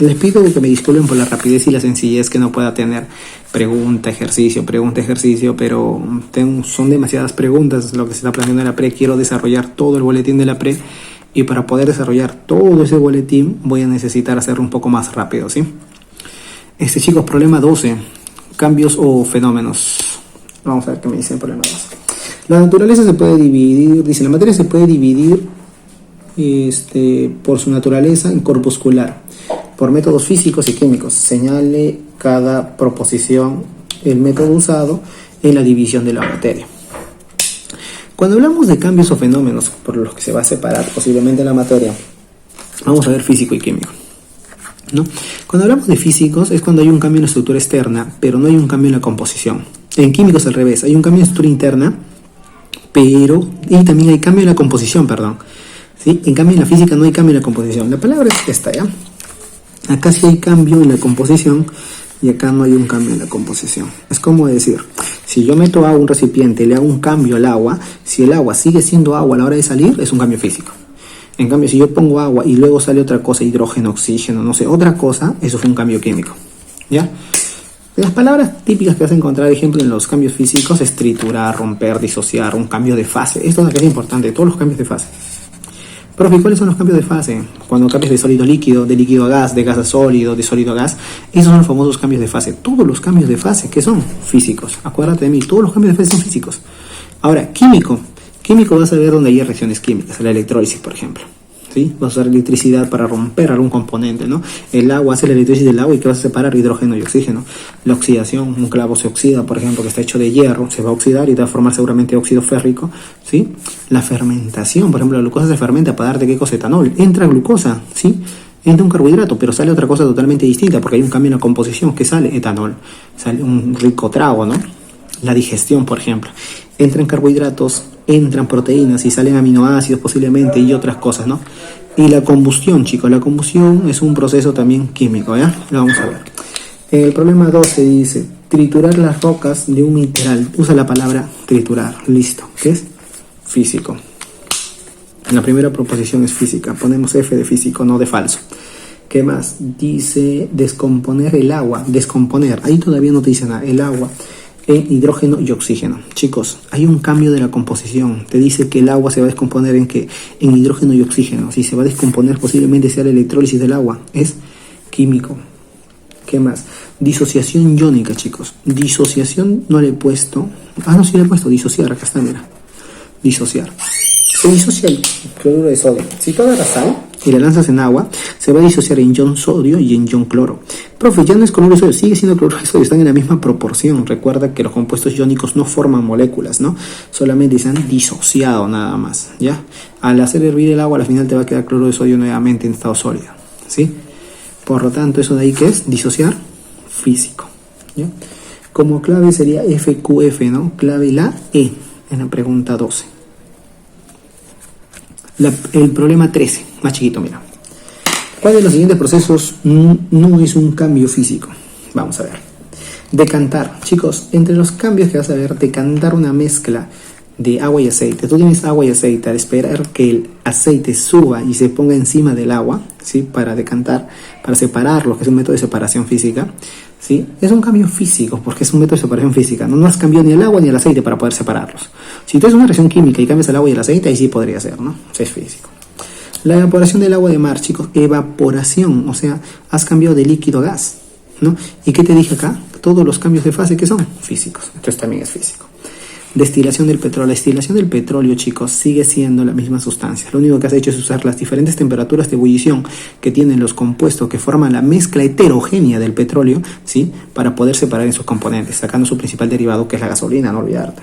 Les pido que me disculpen por la rapidez y la sencillez que no pueda tener pregunta, ejercicio, pero son demasiadas preguntas lo que se está planteando en la pre. Quiero desarrollar todo el boletín de la pre, y para poder desarrollar todo ese boletín voy a necesitar hacerlo un poco más rápido, ¿sí? Chicos, problema 12. Cambios o fenómenos. Vamos a ver qué me dice el problema 12. La naturaleza se puede dividir, dice, la materia se puede dividir por su naturaleza en corpuscular, por métodos físicos y químicos. Señale cada proposición el método usado en la división de la materia. Cuando hablamos de cambios o fenómenos por los que se va a separar posiblemente la materia, vamos a ver físico y químico, ¿no? Cuando hablamos de físicos es cuando hay un cambio en la estructura externa, pero no hay un cambio en la composición. En químicos al revés, hay un cambio en la estructura interna, y también hay cambio en la composición, perdón. ¿Sí? En cambio en la física no hay cambio en la composición. La palabra es esta, ¿ya? Acá sí hay cambio en la composición y acá no hay un cambio en la composición. Es como decir, Si yo meto agua a un recipiente y le hago un cambio al agua, si el agua sigue siendo agua a la hora de salir, es un cambio físico. En cambio, si yo pongo agua y luego sale otra cosa, hidrógeno, oxígeno, no sé, otra cosa, eso fue un cambio químico. ¿Ya? Las palabras típicas que vas a encontrar, ejemplo, en los cambios físicos es triturar, romper, disociar, un cambio de fase. Esto es lo que es importante, todos los cambios de fase. Profe, ¿cuáles son los cambios de fase? Cuando cambias de sólido a líquido, de líquido a gas, de gas a sólido, de sólido a gas. Esos son los famosos cambios de fase. Todos los cambios de fase, ¿qué son? Físicos. Acuérdate de mí, todos los cambios de fase son físicos. Ahora, químico. Químico vas a ver donde hay reacciones químicas, la electrólisis, por ejemplo. ¿Sí? Vas a usar electricidad para romper algún componente, ¿no? El agua hace la electricidad del agua y que vas a separar hidrógeno y oxígeno. La oxidación, un clavo se oxida, por ejemplo, que está hecho de hierro, se va a oxidar y te va a formar seguramente óxido férrico, ¿sí? La fermentación, por ejemplo, la glucosa se fermenta para darte ¿qué cosa? Etanol. Entra glucosa, ¿sí? Entra un carbohidrato, pero sale otra cosa totalmente distinta porque hay un cambio en la composición que sale etanol, sale un rico trago, ¿no? La digestión, por ejemplo. Entran carbohidratos, entran proteínas y salen aminoácidos posiblemente y otras cosas, ¿no? Y la combustión, chicos, la combustión es un proceso también químico, ¿ya? Lo vamos a ver. El problema 12 dice, triturar las rocas de un mineral. Usa la palabra triturar, listo, ¿qué es? Físico. La primera proposición es física, ponemos F de físico, no de falso. ¿Qué más? Dice descomponer el agua, descomponer, ahí todavía no te dice nada, el agua en hidrógeno y oxígeno. Chicos, hay un cambio de la composición. Te dice que el agua se va a descomponer en ¿qué? En hidrógeno y oxígeno. Si se va a descomponer, posiblemente sea la electrólisis del agua. Es químico. ¿Qué más? Disociación iónica, chicos. Disociación no le he puesto. Ah, no, sí le he puesto. Disociar, acá está, mira. Disociar. Se disocia el cloruro de sodio. Si tú agarras sal y la lanzas en agua, se va a disociar en ion sodio y en ion cloro. Profe, ya no es cloruro de sodio, sigue siendo cloruro de sodio, están en la misma proporción. Recuerda que los compuestos iónicos no forman moléculas, ¿no? Solamente se han disociado nada más, ¿ya? Al hacer hervir el agua, al final te va a quedar cloruro de sodio nuevamente en estado sólido, ¿sí? Por lo tanto, eso de ahí, ¿qué es? Disociar físico, ¿ya? Como clave sería FQF, ¿no? Clave la E en la pregunta 12. El problema 13, más chiquito, mira. ¿Cuál de los siguientes procesos no es un cambio físico? Vamos a ver. Decantar. Chicos, entre los cambios que vas a ver, decantar una mezcla de agua y aceite. Tú tienes agua y aceite, al esperar que el aceite suba y se ponga encima del agua, ¿sí? Para decantar, para separarlo, que es un método de separación física, ¿sí? Es un cambio físico, porque es un método de separación física. No has cambiado ni el agua ni el aceite para poder separarlos. Si tú haces una reacción química y cambias el agua y el aceite, ahí sí podría ser, ¿no? Eso es físico. La evaporación del agua de mar, chicos, evaporación, o sea, has cambiado de líquido a gas, ¿no? ¿Y qué te dije acá? Todos los cambios de fase que son físicos, entonces también es físico. Destilación del petróleo. La destilación del petróleo, chicos, sigue siendo la misma sustancia. Lo único que has hecho es usar las diferentes temperaturas de ebullición que tienen los compuestos que forman la mezcla heterogénea del petróleo, ¿sí? Para poder separar en sus componentes, sacando su principal derivado, que es la gasolina, no olvidarte.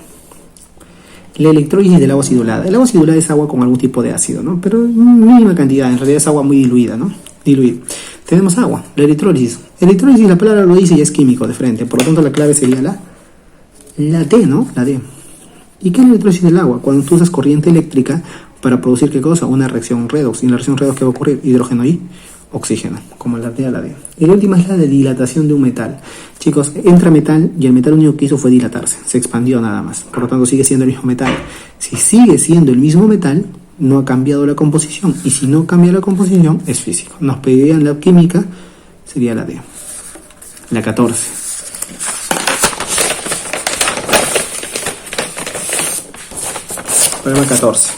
La electrólisis del agua acidulada. El agua acidulada es agua con algún tipo de ácido, ¿no? Pero en mínima cantidad, en realidad es agua muy diluida, ¿no? Diluida. Tenemos agua, la electrólisis. Electrólisis, la palabra lo dice y es químico de frente, por lo tanto la clave sería la D, ¿no? La D. ¿Y qué es la electrólisis del agua? Cuando tú usas corriente eléctrica para producir ¿qué cosa? Una reacción redox. Y en la reacción redox, ¿qué va a ocurrir? Hidrógeno y oxígeno, como la D a la D. Y la última es la de dilatación de un metal. Chicos, entra metal y el metal único que hizo fue dilatarse, se expandió nada más. Por lo tanto, sigue siendo el mismo metal. Si sigue siendo el mismo metal, no ha cambiado la composición. Y si no cambia la composición, es físico. Nos pedirían la química, sería la D. La 14. Problema 14.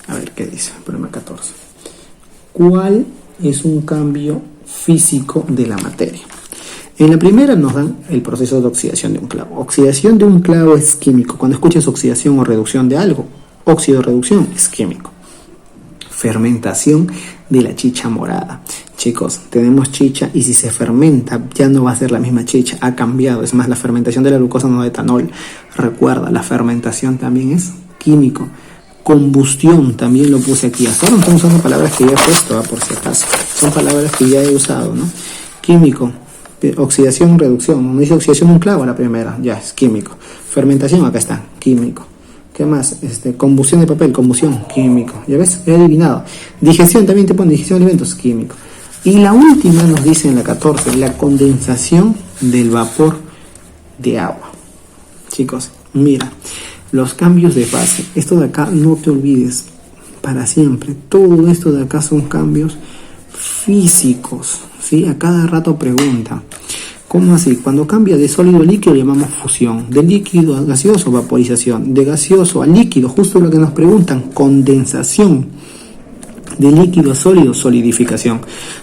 A ver qué dice. Problema 14. ¿Cuál es un cambio físico de la materia? En la primera nos dan el proceso de oxidación de un clavo. Oxidación de un clavo es químico. Cuando escuchas oxidación o reducción de algo, óxido-reducción es químico. Fermentación de la chicha morada. Chicos, tenemos chicha y si se fermenta ya no va a ser la misma chicha, ha cambiado. Es más, la fermentación de la glucosa no de etanol. Recuerda, la fermentación también es químico. Combustión también lo puse aquí. Hasta ahora no estamos usando palabras que ya he puesto, por si acaso. Son palabras que ya he usado, ¿no? Químico. Oxidación, reducción. No dice oxidación de un clavo la primera, ya es químico. Fermentación, acá está, químico. ¿Qué más? Combustión de papel, combustión, químico. ¿Ya ves? He adivinado. Digestión, también te pone digestión de alimentos, químico. Y la última nos dice en la 14, la condensación del vapor de agua. Chicos, mira, los cambios de fase. Esto de acá no te olvides para siempre. Todo esto de acá son cambios físicos, ¿sí? A cada rato pregunta. ¿Cómo así? Cuando cambia de sólido a líquido le llamamos fusión. De líquido a gaseoso, vaporización. De gaseoso a líquido, justo lo que nos preguntan, condensación. De líquido a sólido, solidificación.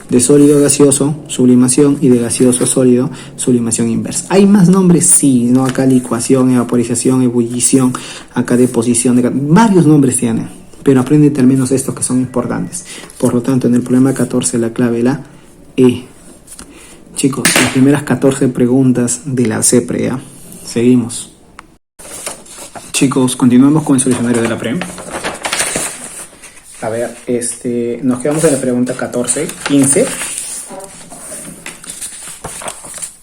De sólido a gaseoso, sublimación. Y de gaseoso a sólido, sublimación inversa. ¿Hay más nombres? Sí, ¿no? Acá licuación, evaporización, ebullición, acá deposición. Varios nombres tienen, pero apréndete al menos estos que son importantes. Por lo tanto, en el problema 14 la clave la E. Chicos, las primeras 14 preguntas de la CEPRE, ¿ya? Seguimos. Chicos, continuamos con el solucionario de la PRE. A ver, nos quedamos en la pregunta 14, 15.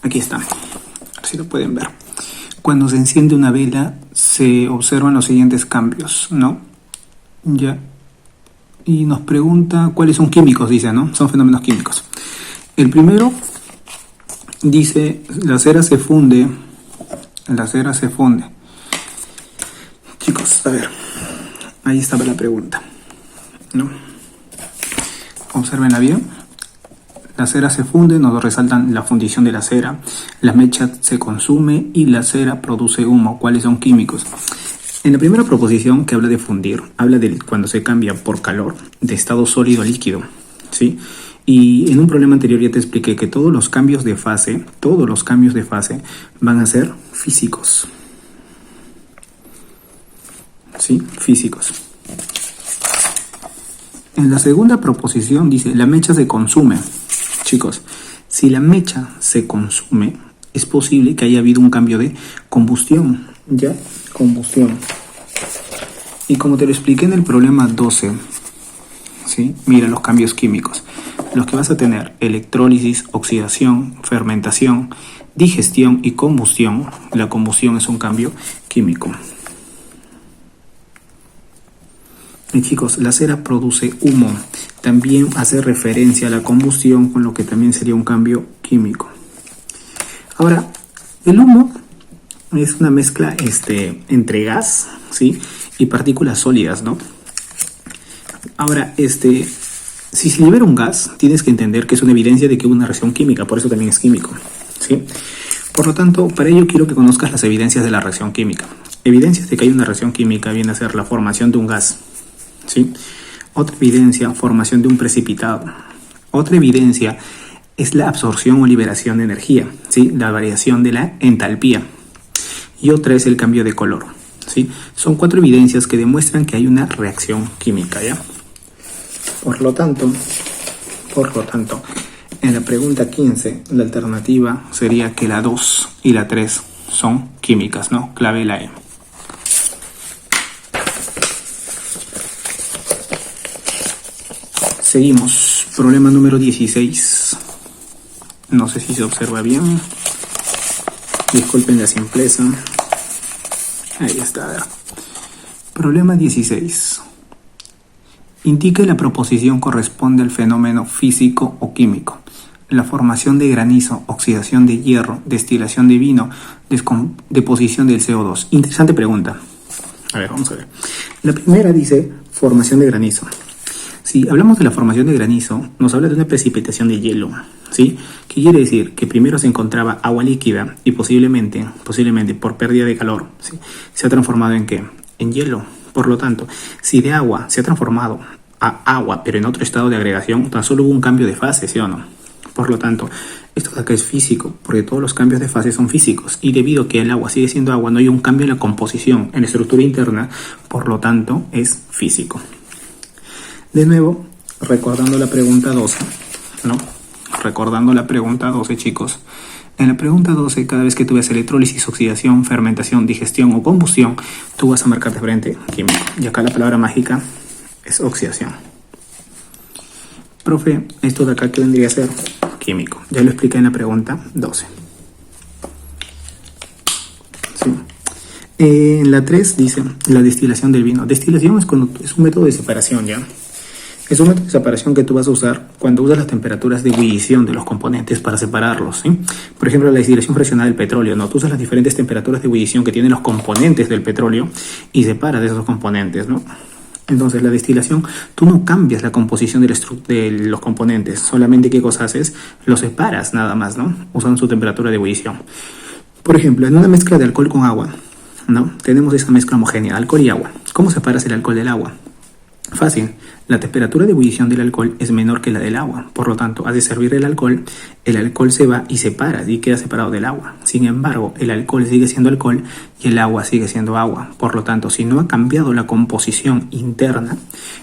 Aquí está. A ver si lo pueden ver. Cuando se enciende una vela, se observan los siguientes cambios, ¿no? Ya. Y nos pregunta cuáles son químicos, dice, ¿no? Son fenómenos químicos. El primero dice, la cera se funde. La cera se funde. Chicos, a ver. Ahí estaba la pregunta, ¿no? Observenla bien. La cera se funde, nos resaltan la fundición de la cera. La mecha se consume y la cera produce humo. ¿Cuáles son químicos? En la primera proposición que habla de fundir, habla de cuando se cambia por calor de estado sólido a líquido, ¿sí? Y en un problema anterior ya te expliqué que todos los cambios de fase van a ser físicos. ¿Sí? Físicos. En la segunda proposición dice, la mecha se consume. Chicos, si la mecha se consume, es posible que haya habido un cambio de combustión. ¿Ya? Combustión. Y como te lo expliqué en el problema 12, ¿sí? Mira los cambios químicos. Los que vas a tener: electrólisis, oxidación, fermentación, digestión y combustión. La combustión es un cambio químico. Y chicos, la cera produce humo. También hace referencia a la combustión, con lo que también sería un cambio químico. Si el humo es una mezcla entre gas, ¿sí? Y partículas sólidas, ¿no? Ahora, si se libera un gas, tienes que entender que es una evidencia de que hubo una reacción química, por eso también es químico, ¿sí? Por lo tanto, para ello quiero que conozcas las evidencias de la reacción química. Evidencias de que hay una reacción química viene a ser la formación de un gas, ¿sí? Otra evidencia, formación de un precipitado. Otra evidencia es la absorción o liberación de energía, ¿sí? La variación de la entalpía. Y otra es el cambio de color, ¿sí? Son 4 evidencias que demuestran que hay una reacción química, ¿ya? Por lo tanto, en la pregunta 15, la alternativa sería que la 2 y la 3 son químicas, ¿no? Clave la E. Seguimos. Problema número 16. No sé si se observa bien. Disculpen la simpleza. Ahí está. A ver. Problema 16. Indique la proposición corresponde al fenómeno físico o químico. La formación de granizo, oxidación de hierro, destilación de vino, deposición del CO2. Interesante pregunta. A ver, vamos a ver. La primera dice formación de granizo. Si hablamos de la formación de granizo, nos habla de una precipitación de hielo, ¿sí? ¿Qué quiere decir? Que primero se encontraba agua líquida y posiblemente por pérdida de calor, ¿sí? Se ha transformado ¿en qué? En hielo. Por lo tanto, si de agua se ha transformado a agua, pero en otro estado de agregación, tan solo hubo un cambio de fase, ¿sí o no? Por lo tanto, esto de acá es físico, porque todos los cambios de fase son físicos. Y debido a que el agua sigue siendo agua, no hay un cambio en la composición, en la estructura interna, por lo tanto, es físico. De nuevo, recordando la pregunta 12, ¿no? Recordando la pregunta 12, chicos. En la pregunta 12, cada vez que tú ves electrólisis, oxidación, fermentación, digestión o combustión, tú vas a marcar de frente químico. Y acá la palabra mágica es oxidación. Profe, esto de acá, ¿qué vendría a ser? Químico. Ya lo expliqué en la pregunta 12. Sí. En la 3 dice la destilación del vino. Destilación es un método de separación, ¿ya? Es un método de separación que tú vas a usar cuando usas las temperaturas de ebullición de los componentes para separarlos, ¿sí? Por ejemplo, la destilación fraccionada del petróleo, ¿no? Tú usas las diferentes temperaturas de ebullición que tienen los componentes del petróleo y separas de esos componentes, ¿no? Entonces, la destilación, tú no cambias la composición de los componentes, solamente ¿qué cosa haces? Los separas nada más, ¿no? Usando su temperatura de ebullición. Por ejemplo, en una mezcla de alcohol con agua, ¿no? Tenemos esa mezcla homogénea, alcohol y agua. ¿Cómo separas el alcohol del agua? Fácil, la temperatura de ebullición del alcohol es menor que la del agua, por lo tanto, al servir el alcohol se va y separa y queda separado del agua. Sin embargo, el alcohol sigue siendo alcohol y el agua sigue siendo agua. Por lo tanto, si no ha cambiado la composición interna,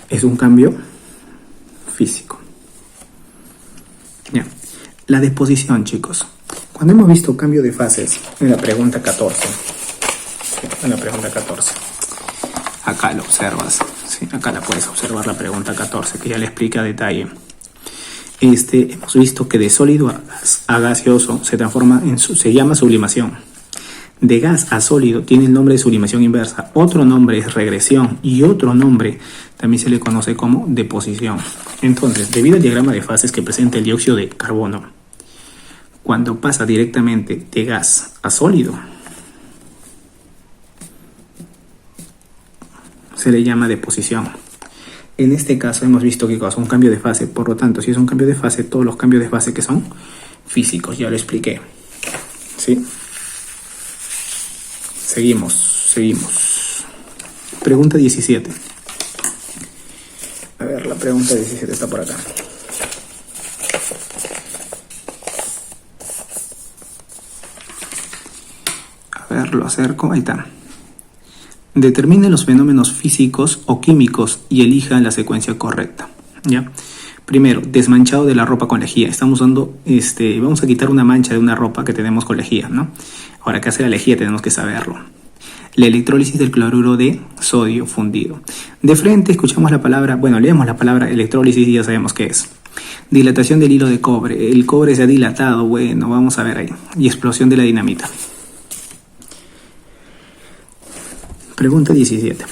es un cambio físico. Ya. La disposición, chicos. Cuando hemos visto cambio de fases en la pregunta 14, acá lo observas. Sí, acá la puedes observar, la pregunta 14, que ya le explica a detalle. Hemos visto que de sólido a gaseoso se llama sublimación. De gas a sólido tiene el nombre de sublimación inversa. Otro nombre es regresión y otro nombre también se le conoce como deposición. Entonces, debido al diagrama de fases que presenta el dióxido de carbono, cuando pasa directamente de gas a sólido, se le llama deposición. En este caso hemos visto que es un cambio de fase, por lo tanto, si es un cambio de fase, todos los cambios de fase que son físicos, ya lo expliqué. ¿Sí? Seguimos. Pregunta 17. A ver, la pregunta 17 está por acá. A ver, lo acerco, ahí está. Determine los fenómenos físicos o químicos y elija la secuencia correcta. ¿Ya? Primero, desmanchado de la ropa con lejía. Estamos usando, vamos a quitar una mancha de una ropa que tenemos con lejía, ¿no? Ahora, ¿qué hace la lejía? Tenemos que saberlo. La electrólisis del cloruro de sodio fundido. De frente escuchamos la palabra, leemos la palabra electrólisis y ya sabemos qué es. Dilatación del hilo de cobre. El cobre se ha dilatado, vamos a ver ahí. Y explosión de la dinamita. Pregunta 17.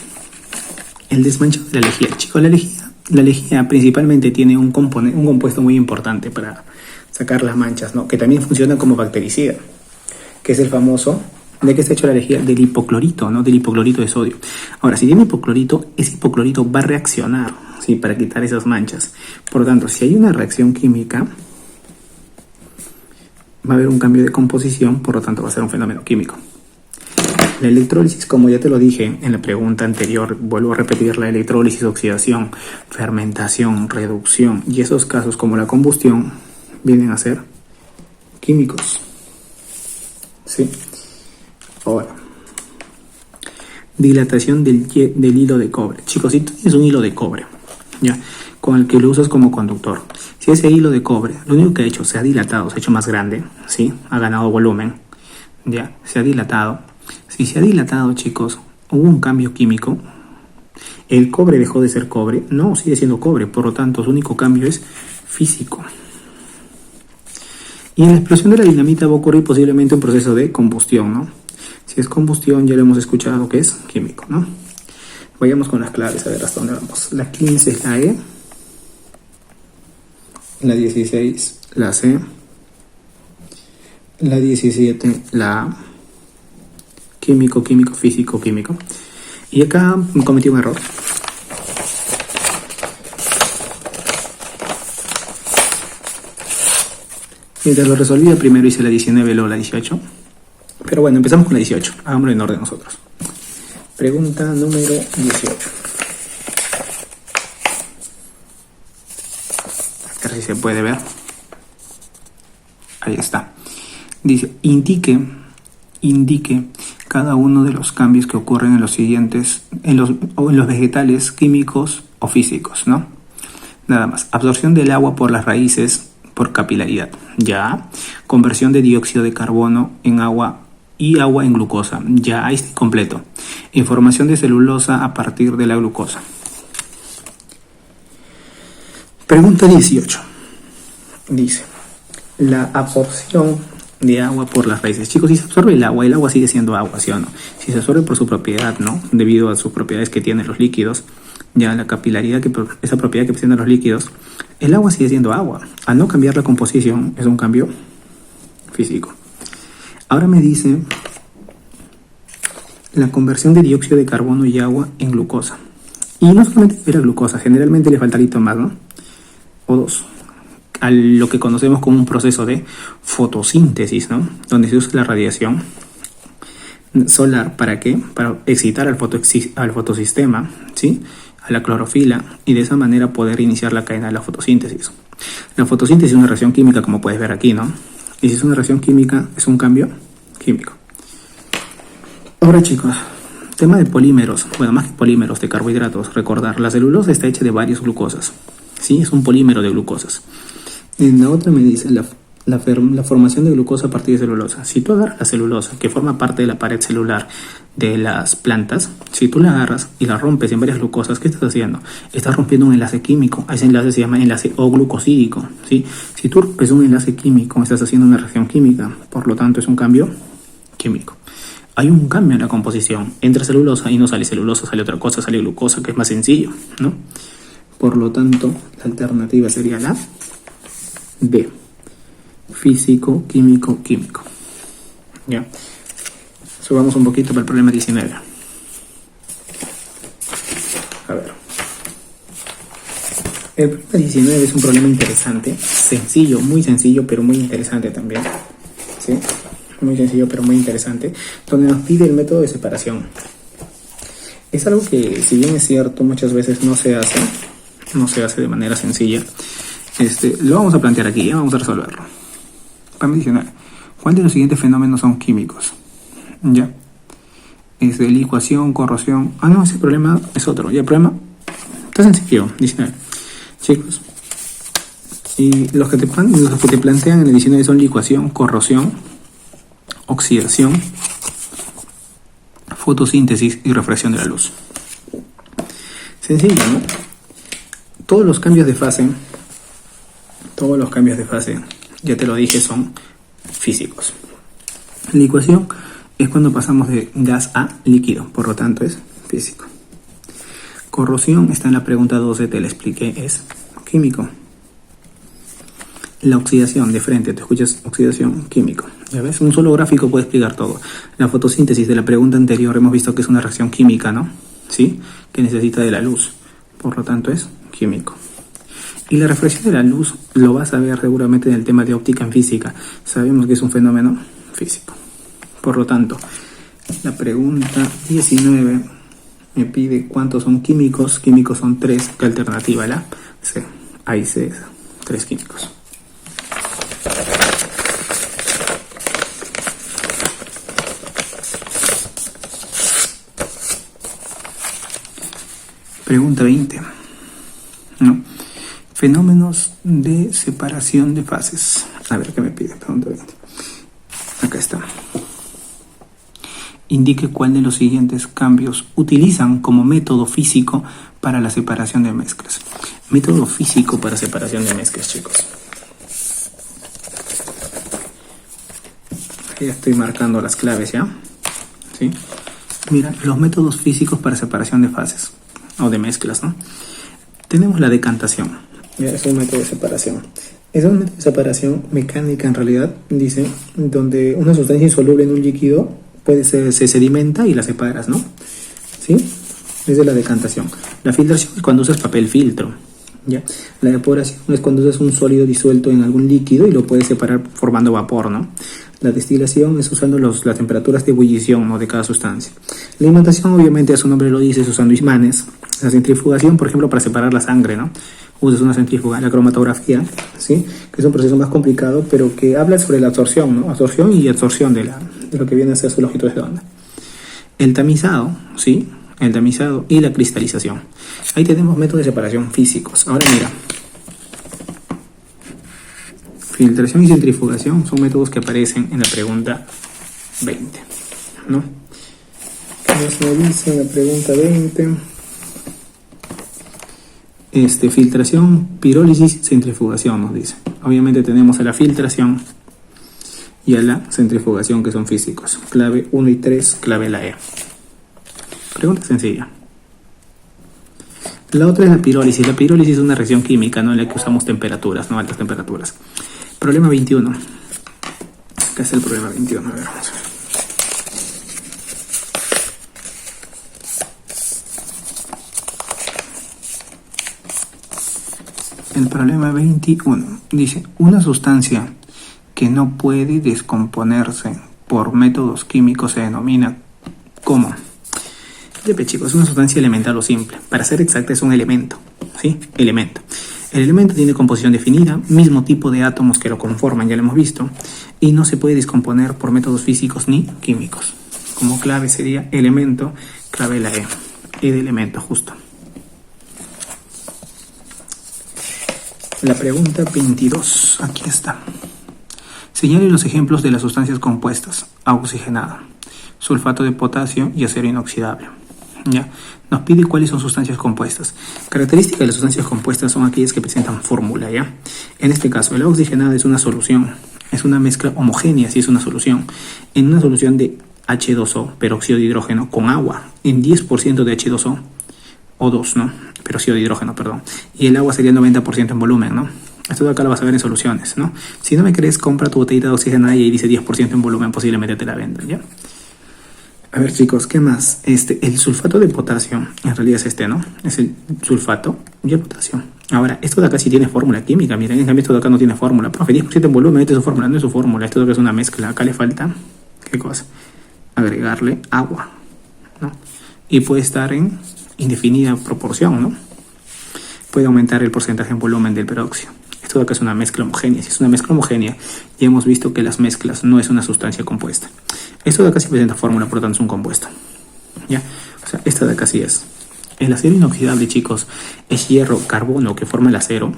El desmanchado de la lejía. Chicos, la lejía principalmente tiene un compuesto muy importante para sacar las manchas, ¿no? Que también funciona como bactericida, que es el famoso, ¿de qué está hecho la lejía? Del hipoclorito, ¿no? Del hipoclorito de sodio. Ahora, si tiene hipoclorito, ese hipoclorito va a reaccionar, ¿sí? Para quitar esas manchas. Por lo tanto, si hay una reacción química, va a haber un cambio de composición, por lo tanto va a ser un fenómeno químico. La electrólisis, como ya te lo dije en la pregunta anterior, vuelvo a repetir, la electrólisis, oxidación, fermentación, reducción y esos casos como la combustión vienen a ser químicos. ¿Sí? Ahora, dilatación del hilo de cobre. Chicos, si tú tienes un hilo de cobre, ¿ya? Con el que lo usas como conductor, si ese hilo de cobre, lo único que ha hecho, se ha dilatado, se ha hecho más grande, ¿sí? Ha ganado volumen, ¿ya? Se ha dilatado. Si se ha dilatado, chicos, hubo un cambio químico. ¿El cobre dejó de ser cobre? No, sigue siendo cobre. Por lo tanto, su único cambio es físico. Y en la explosión de la dinamita va a ocurrir posiblemente un proceso de combustión, ¿no? Si es combustión, ya lo hemos escuchado que es químico, ¿no? Vayamos con las claves a ver hasta dónde vamos. La 15 es la E. La 16, la C. La 17, la A. Químico, físico, químico. Y acá cometí un error. Mientras lo resolvía, primero hice la 19 y luego la 18. Pero bueno, empezamos con la 18. Hagámoslo en orden nosotros. Pregunta número 18. A ver si se puede ver. Ahí está. Dice, indique cada uno de los cambios que ocurren en los siguientes, en los vegetales, químicos o físicos, ¿no? Nada más. Absorción del agua por las raíces por capilaridad. Ya. Conversión de dióxido de carbono en agua y agua en glucosa. Ya, ahí está completo. Información de celulosa a partir de la glucosa. Pregunta 18. Dice, la absorción de agua por las raíces. Chicos, si se absorbe el agua sigue siendo agua, ¿sí o no? Si se absorbe por su propiedad, ¿no? Debido a sus propiedades que tienen los líquidos, ya la capilaridad, esa propiedad que presentan los líquidos, el agua sigue siendo agua. Al no cambiar la composición, es un cambio físico. Ahora me dice la conversión de dióxido de carbono y agua en glucosa. Y no solamente era glucosa, generalmente le faltaría más, ¿no? O2. A lo que conocemos como un proceso de fotosíntesis, ¿no? Donde se usa la radiación solar, ¿para qué? Para excitar al fotosistema, ¿sí? A la clorofila, y de esa manera poder iniciar la cadena de la fotosíntesis. La fotosíntesis es una reacción química, como puedes ver aquí, ¿no? Y si es una reacción química, es un cambio químico. Ahora, chicos, tema de polímeros. Bueno, más que polímeros, de carbohidratos. Recordar, la celulosa está hecha de varias glucosas, ¿sí? Es un polímero de glucosas. En la otra me dice la formación de glucosa a partir de celulosa. Si tú agarras la celulosa, que forma parte de la pared celular de las plantas, si tú la agarras y la rompes en varias glucosas, ¿qué estás haciendo? Estás rompiendo un enlace químico. Ese enlace se llama enlace O-glucosídico, ¿sí? Si tú rompes un enlace químico, estás haciendo una reacción química. Por lo tanto, es un cambio químico. Hay un cambio en la composición. Entra celulosa y no sale celulosa, sale otra cosa, sale glucosa, que es más sencillo, ¿no? Por lo tanto, la alternativa sería la B. Físico, químico, químico. Ya. Subamos un poquito para el problema 19. A ver. El problema 19 es un problema interesante, sencillo, muy sencillo, pero muy interesante también. ¿Sí? Muy sencillo, pero muy interesante, donde nos pide el método de separación. Es algo que, si bien es cierto, muchas veces no se hace de manera sencilla. Lo vamos a plantear aquí, vamos a resolverlo. Para mencionar, ¿cuál de los siguientes fenómenos son químicos? Ya. Licuación, corrosión. Ah, no, ese problema es otro. Ya, el problema está sencillo. 19. Chicos. Y los que te plantean en el 19 son licuación, corrosión, oxidación, fotosíntesis y refracción de la luz. Sencillo, ¿no? Todos los cambios de fase, ya te lo dije, son físicos. Licuación es cuando pasamos de gas a líquido, por lo tanto es físico. Corrosión está en la pregunta 12, te la expliqué, es químico. La oxidación, de frente, te escuchas oxidación, químico. ¿Ya ves? Un solo gráfico puede explicar todo. La fotosíntesis de la pregunta anterior hemos visto que es una reacción química, ¿no? ¿Sí? Que necesita de la luz, por lo tanto es químico. Y la refracción de la luz lo vas a ver seguramente en el tema de óptica en física. Sabemos que es un fenómeno físico. Por lo tanto, la pregunta 19 me pide cuántos son químicos. Químicos son 3. ¿Qué alternativa? La C. Ahí C, 3 químicos. Pregunta 20. No. Fenómenos de separación de fases. A ver qué me pide. Pregunta 20. Acá está. Indique cuál de los siguientes cambios utilizan como método físico para la separación de mezclas. Método físico para separación de mezclas, chicos. Ya estoy marcando las claves, ¿ya? ¿Sí? Mira, los métodos físicos para separación de fases o de mezclas, ¿no? Tenemos la decantación. Mira, es un método de separación. Es un método de separación mecánica, en realidad, dice, donde una sustancia insoluble en un líquido se sedimenta y la separas, ¿no? ¿Sí? Es de la decantación. La filtración es cuando usas papel filtro, ¿ya? La evaporación es cuando usas un sólido disuelto en algún líquido y lo puedes separar formando vapor, ¿no? La destilación es usando las temperaturas de ebullición, ¿no?, de cada sustancia. La imantación, obviamente, a su nombre lo dice, es usando imanes. La centrifugación, por ejemplo, para separar la sangre, ¿no? Usas una centrífuga. La cromatografía, ¿sí?, que es un proceso más complicado, pero que habla sobre la absorción, ¿no? Absorción y absorción de lo que viene a ser su longitud de onda. El tamizado, ¿sí? El tamizado y la cristalización. Ahí tenemos métodos de separación físicos. Ahora mira. Filtración y centrifugación son métodos que aparecen en la pregunta 20, ¿no? ¿Qué nos dice en la pregunta 20? Filtración, pirólisis, centrifugación nos dice. Obviamente tenemos a la filtración y a la centrifugación, que son físicos. Clave 1 y 3, clave la E. Pregunta sencilla. La otra es la pirólisis. La pirólisis es una reacción química, ¿no? En la que usamos temperaturas, ¿no? Altas temperaturas. Problema 21. Acá está el problema 21. A ver, vamos a ver. El problema 21 dice: una sustancia que no puede descomponerse por métodos químicos se denomina ¿cómo? Chicos, es una sustancia elemental o simple. Para ser exacta, es un elemento, ¿sí? Elemento. El elemento tiene composición definida, mismo tipo de átomos que lo conforman, ya lo hemos visto, y no se puede descomponer por métodos físicos ni químicos. Como clave sería elemento, clave la E de elemento, justo. La pregunta 22, aquí está. Señale los ejemplos de las sustancias compuestas: oxigenada, sulfato de potasio y acero inoxidable. ¿Ya? Nos pide cuáles son sustancias compuestas. Características de las sustancias compuestas son aquellas que presentan fórmula, ¿ya? En este caso, el oxigenada es una solución, es una mezcla homogénea, si es una solución. En una solución de H2O, peróxido de hidrógeno, con agua, en 10% de H2O, O2, ¿no? Peróxido de hidrógeno, perdón. Y el agua sería 90% en volumen, ¿no? Esto de acá lo vas a ver en soluciones, ¿no? Si no me crees, compra tu botellita de oxigenada y ahí dice 10% en volumen, posiblemente te la vendan, ¿ya? A ver, chicos, ¿qué más? El sulfato de potasio, en realidad es ¿no? Es el sulfato y el potasio. Ahora, esto de acá sí tiene fórmula química, miren, en cambio esto de acá no tiene fórmula. Profe, 10% en volumen, esta es su fórmula, no es su fórmula, esto de acá es una mezcla. Acá le falta, ¿qué cosa? Agregarle agua, ¿no? Y puede estar en indefinida proporción, ¿no? Puede aumentar el porcentaje en volumen del peróxido. Esto de acá es una mezcla homogénea. Si es una mezcla homogénea, ya hemos visto que las mezclas no es una sustancia compuesta. Esto de acá sí presenta fórmula, por lo tanto es un compuesto. ¿Ya? O sea, esta de acá sí es. El acero inoxidable, chicos, es hierro, carbono que forma el acero,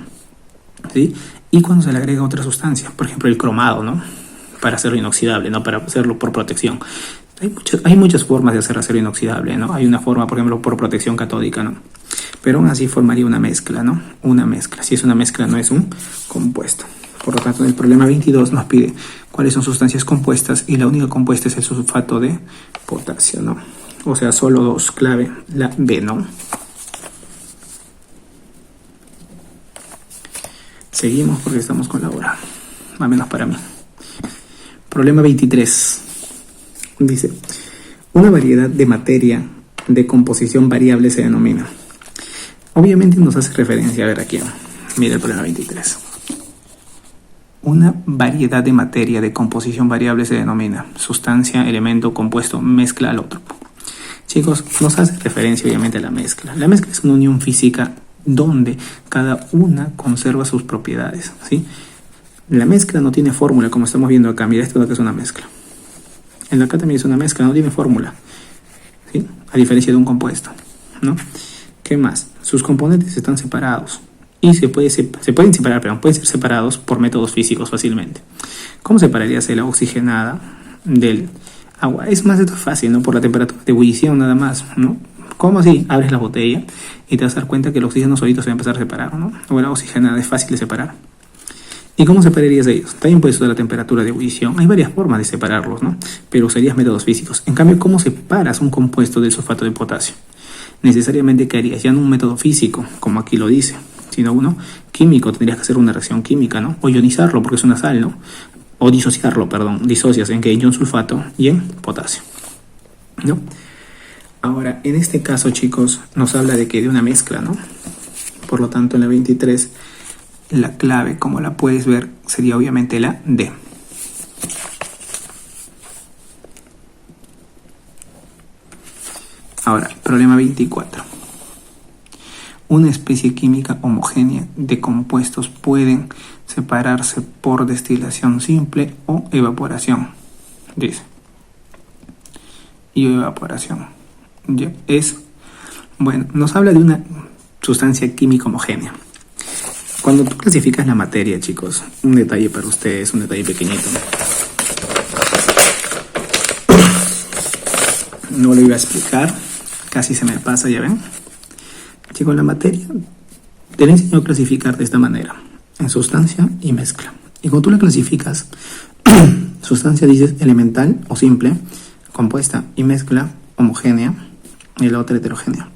¿sí? Y cuando se le agrega otra sustancia, por ejemplo el cromado, ¿no? Para hacerlo inoxidable, ¿no? Para hacerlo por protección. Hay muchas formas de hacer acero inoxidable, ¿no? Hay una forma, por ejemplo, por protección catódica, ¿no? Pero aún así formaría una mezcla, ¿no? Una mezcla. Si es una mezcla, no es un compuesto. Por lo tanto, en el problema 22 nos pide cuáles son sustancias compuestas y la única compuesta es el sulfato de potasio, ¿no? O sea, solo dos, clave, la B, ¿no? Seguimos porque estamos con la hora, al menos para mí. Problema 23. Dice: una variedad de materia de composición variable se denomina. Obviamente nos hace referencia, a ver aquí, mira el problema 23. Una variedad de materia de composición variable se denomina sustancia, elemento, compuesto, mezcla, alótropo. Chicos, nos hace referencia obviamente a la mezcla. La mezcla es una unión física donde cada una conserva sus propiedades, ¿sí? La mezcla no tiene fórmula, como estamos viendo acá. Mira, esto de acá es una mezcla. En la acá también es una mezcla, no tiene fórmula, ¿sí? A diferencia de un compuesto, ¿no? ¿Qué más? Sus componentes están separados y se pueden separar, pero pueden ser separados por métodos físicos fácilmente. ¿Cómo separarías la oxigenada del agua? Es más, esto es fácil, ¿no? Por la temperatura de ebullición nada más, ¿no? ¿Cómo así? Abres la botella y te vas a dar cuenta que el oxígeno solito se va a empezar a separar, ¿no? O la oxigenada es fácil de separar. ¿Y cómo separarías de ellos? También puedes usar la temperatura de ebullición. Hay varias formas de separarlos, ¿no? Pero usarías métodos físicos. En cambio, ¿cómo separas un compuesto del sulfato de potasio? Necesariamente, ¿qué harías? Ya no un método físico, como aquí lo dice, sino uno químico. Tendrías que hacer una reacción química, ¿no? O ionizarlo, porque es una sal, ¿no? O disociarlo, perdón. Disocias en que en sulfato y en potasio, ¿no? Ahora, en este caso, chicos, nos habla de que de una mezcla, ¿no? Por lo tanto, en la 23... la clave, como la puedes ver, sería obviamente la D. Ahora, problema 24. Una especie química homogénea de compuestos pueden separarse por destilación simple o evaporación. Dice. Y evaporación. Ya es, bueno, nos habla de una sustancia química homogénea. Cuando tú clasificas la materia, chicos, un detalle para ustedes, un detalle pequeñito. No lo iba a explicar, casi se me pasa, ya ven. Chicos, la materia te la enseño a clasificar de esta manera, en sustancia y mezcla. Y cuando tú la clasificas, sustancia dices elemental o simple, compuesta, y mezcla homogénea, y la otra heterogénea.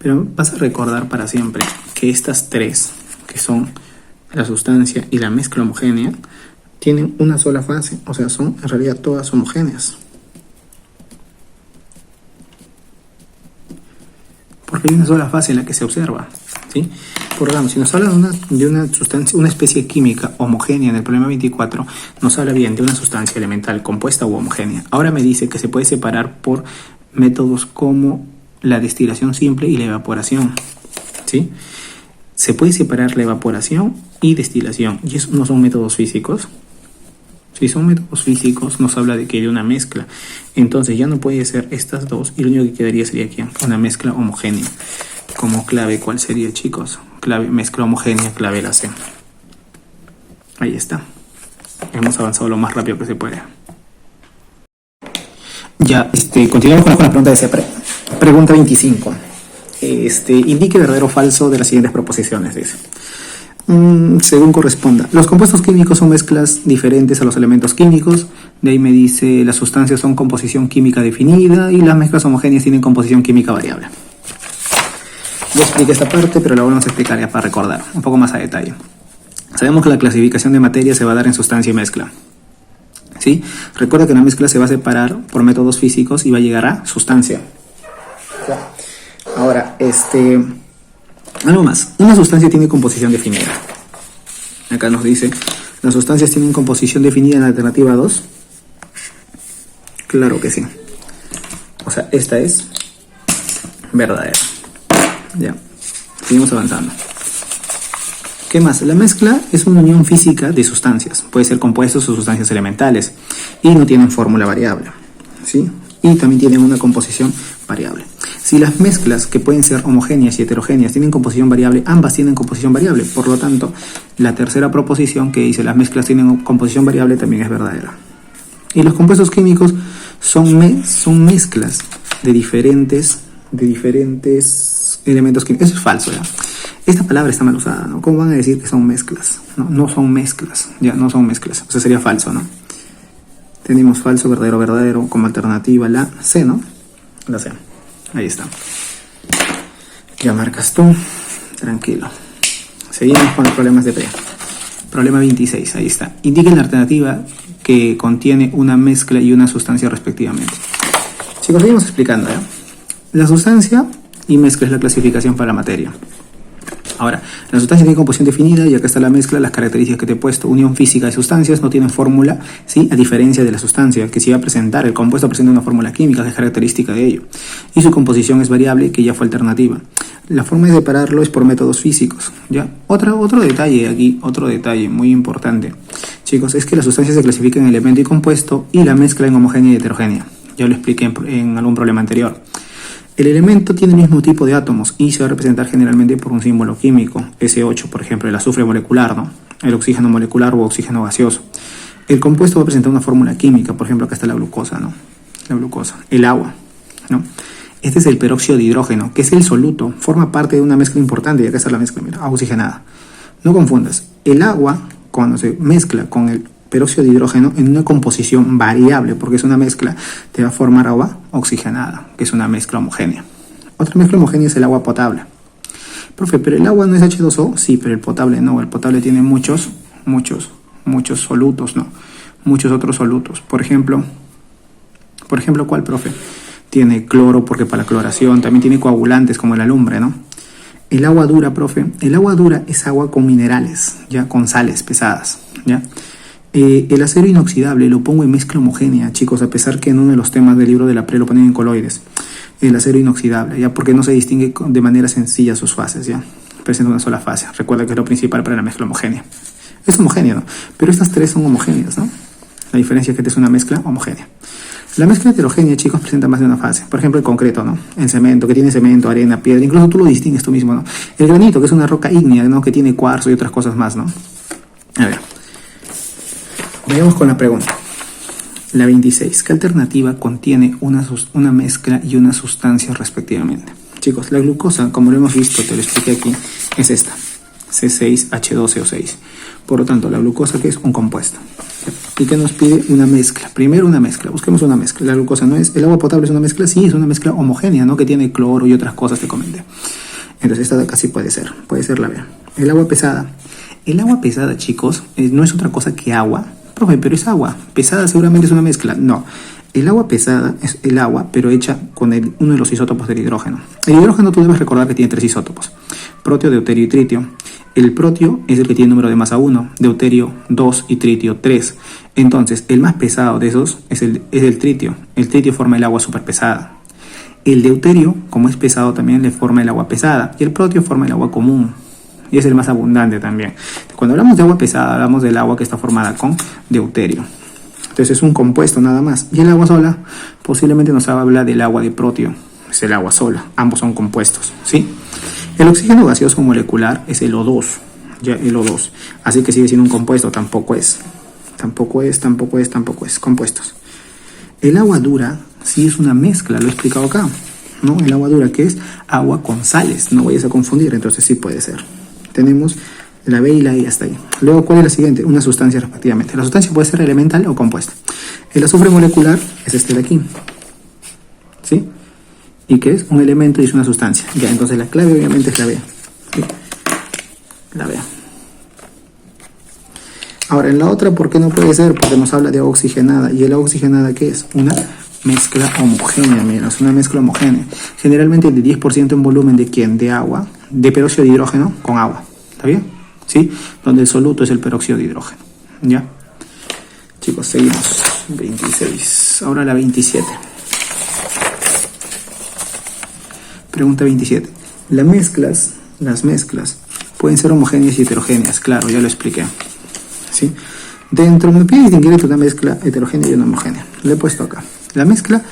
Pero vas a recordar para siempre que estas tres, que son la sustancia y la mezcla homogénea, tienen una sola fase, o sea, son en realidad todas homogéneas. Porque hay una sola fase en la que se observa, ¿sí? Por lo tanto, si nos habla de una sustancia, una especie química homogénea en el problema 24, nos habla bien de una sustancia elemental compuesta u homogénea. Ahora me dice que se puede separar por métodos como la destilación simple y la evaporación, ¿sí? Se puede separar la evaporación y destilación, y eso no son métodos físicos. Si son métodos físicos, nos habla de que hay una mezcla. Entonces ya no puede ser estas dos, y lo único que quedaría sería aquí una mezcla homogénea. Como clave, ¿cuál sería, chicos? Clave, mezcla homogénea, clave la C. Ahí está. Hemos avanzado lo más rápido que se puede. Ya, continuamos con la pregunta de C. Pregunta 25. Indique verdadero o falso de las siguientes proposiciones, dice. Según corresponda. Los compuestos químicos son mezclas diferentes a los elementos químicos. De ahí me dice, las sustancias son composición química definida y las mezclas homogéneas tienen composición química variable. Ya expliqué esta parte, pero la volvemos a explicar ya para recordar un poco más a detalle. Sabemos que la clasificación de materia se va a dar en sustancia y mezcla, ¿sí? Recuerda que la mezcla se va a separar por métodos físicos y va a llegar a sustancia. Ahora, algo más. Una sustancia tiene composición definida. Acá nos dice, ¿las sustancias tienen composición definida en la alternativa 2? Claro que sí. O sea, esta es verdadera. Ya. Seguimos avanzando. ¿Qué más? La mezcla es una unión física de sustancias. Puede ser compuestos o sustancias elementales. Y no tienen fórmula variable, ¿sí? Y también tienen una composición variable. Si las mezclas, que pueden ser homogéneas y heterogéneas, tienen composición variable, ambas tienen composición variable. Por lo tanto, la tercera proposición que dice las mezclas tienen composición variable también es verdadera. Y los compuestos químicos son mezclas de diferentes elementos químicos. Eso es falso, ¿ya? Esta palabra está mal usada, ¿no? ¿Cómo van a decir que son mezclas? No son mezclas, ya, no son mezclas. O sea, sería falso, ¿no? Tenemos falso, verdadero, verdadero, como alternativa la C, ¿no? La C. Ahí está. Ya marcas tú. Tranquilo. Seguimos con los problemas de P. Problema 26, ahí está. Indiquen la alternativa que contiene una mezcla y una sustancia respectivamente. Chicos, seguimos explicando, ¿ya? La sustancia y mezcla es la clasificación para la materia. Ahora, la sustancia tiene composición definida y acá está la mezcla, las características que te he puesto. Unión física de sustancias no tienen fórmula, ¿sí? A diferencia de la sustancia, que se iba a presentar, el compuesto presenta una fórmula química que es característica de ello. Y su composición es variable, que ya fue alternativa. La forma de separarlo es por métodos físicos, ¿ya? Otro detalle aquí, otro detalle muy importante, chicos, es que la sustancia se clasifica en elemento y compuesto y la mezcla en homogénea y heterogénea. Ya lo expliqué en algún problema anterior. El elemento tiene el mismo tipo de átomos y se va a representar generalmente por un símbolo químico, S8, por ejemplo, el azufre molecular, ¿no? El oxígeno molecular o oxígeno gaseoso. El compuesto va a presentar una fórmula química, por ejemplo, acá está la glucosa, ¿no? La glucosa, el agua, ¿no? Este es el peróxido de hidrógeno, que es el soluto, forma parte de una mezcla importante, y acá está la mezcla, mira, agua oxigenada. No confundas, el agua, cuando se mezcla con el peróxido de hidrógeno en una composición variable, porque es una mezcla, te va a formar agua oxigenada, que es una mezcla homogénea. Otra mezcla homogénea es el agua potable. Profe, ¿pero el agua no es H2O? Sí, pero el potable no. El potable tiene muchos solutos, ¿no? Muchos otros solutos. Por ejemplo, ¿cuál, profe? Tiene cloro, porque para la cloración, también tiene coagulantes como el alumbre, ¿no? El agua dura, profe. El agua dura es agua con minerales, ya, con sales pesadas, ¿ya? El acero inoxidable lo pongo en mezcla homogénea, chicos, a pesar que en uno de los temas del libro de la pre lo ponen en coloides. El acero inoxidable, ya, porque no se distingue de manera sencilla sus fases, ya. Presenta una sola fase. Recuerda que es lo principal para la mezcla homogénea. Es homogénea, ¿no? Pero estas tres son homogéneas, ¿no? La diferencia es que es una mezcla homogénea. La mezcla heterogénea, chicos, presenta más de una fase. Por ejemplo, el concreto, ¿no? En cemento, que tiene cemento, arena, piedra. Incluso tú lo distingues tú mismo, ¿no? El granito, que es una roca ígnea, ¿no? Que tiene cuarzo y otras cosas más, ¿no? A ver. Vayamos con la pregunta. La 26. ¿Qué alternativa contiene una mezcla y una sustancia respectivamente? Chicos, la glucosa, como lo hemos visto, te lo expliqué aquí, es esta. C6H12O6. Por lo tanto, la glucosa, que es un compuesto. ¿Y qué nos pide? Una mezcla. Primero una mezcla. Busquemos una mezcla. La glucosa no es... ¿El agua potable es una mezcla? Sí, es una mezcla homogénea, ¿no? Que tiene cloro y otras cosas, te comenté. Entonces, esta de acá sí puede ser. Puede ser la B. El agua pesada. El agua pesada, chicos, no es otra cosa que agua. Profe, pero es agua. Pesada seguramente es una mezcla. No. El agua pesada es el agua, pero hecha con uno de los isótopos del hidrógeno. El hidrógeno tú debes recordar que tiene 3 isótopos. Protio, deuterio y tritio. El protio es el que tiene número de masa 1, deuterio 2 y tritio 3. Entonces, el más pesado de esos es el tritio. El tritio forma el agua súper pesada. El deuterio, como es pesado, también le forma el agua pesada. Y el protio forma el agua común. Y es el más abundante también. Cuando hablamos de agua pesada, hablamos del agua que está formada con deuterio. Entonces es un compuesto nada más. Y el agua sola, posiblemente nos habla del agua de protio. Es el agua sola. Ambos son compuestos, ¿sí? El oxígeno gaseoso molecular es el O2. Ya, el O2. Así que sigue siendo un compuesto. Tampoco es. Compuestos. El agua dura sí es una mezcla. Lo he explicado acá, ¿no? El agua dura, que es agua con sales. No vayas a confundir. Entonces sí puede ser. Tenemos la B y la I hasta ahí. Luego, ¿cuál es la siguiente? Una sustancia respectivamente. La sustancia puede ser elemental o compuesta. El azufre molecular es este de aquí, ¿sí? Y que es un elemento y es una sustancia. Ya, entonces la clave obviamente es la B, ¿sí? La B. Ahora, en la otra, ¿por qué no puede ser? Porque nos habla de agua oxigenada. ¿Y el agua oxigenada qué es? Una mezcla homogénea, mira, es una mezcla homogénea. Generalmente de 10% en volumen, ¿de quién? De agua, de peróxido de hidrógeno con agua. ¿Está bien? ¿Sí? Donde el soluto es el peróxido de hidrógeno. ¿Ya? Chicos, seguimos. 26. Ahora la 27. Pregunta 27. Las mezclas pueden ser homogéneas y heterogéneas. Claro, ya lo expliqué. ¿Sí? Dentro me pide distinguir entre una mezcla heterogénea y una homogénea. Lo he puesto acá. La mezcla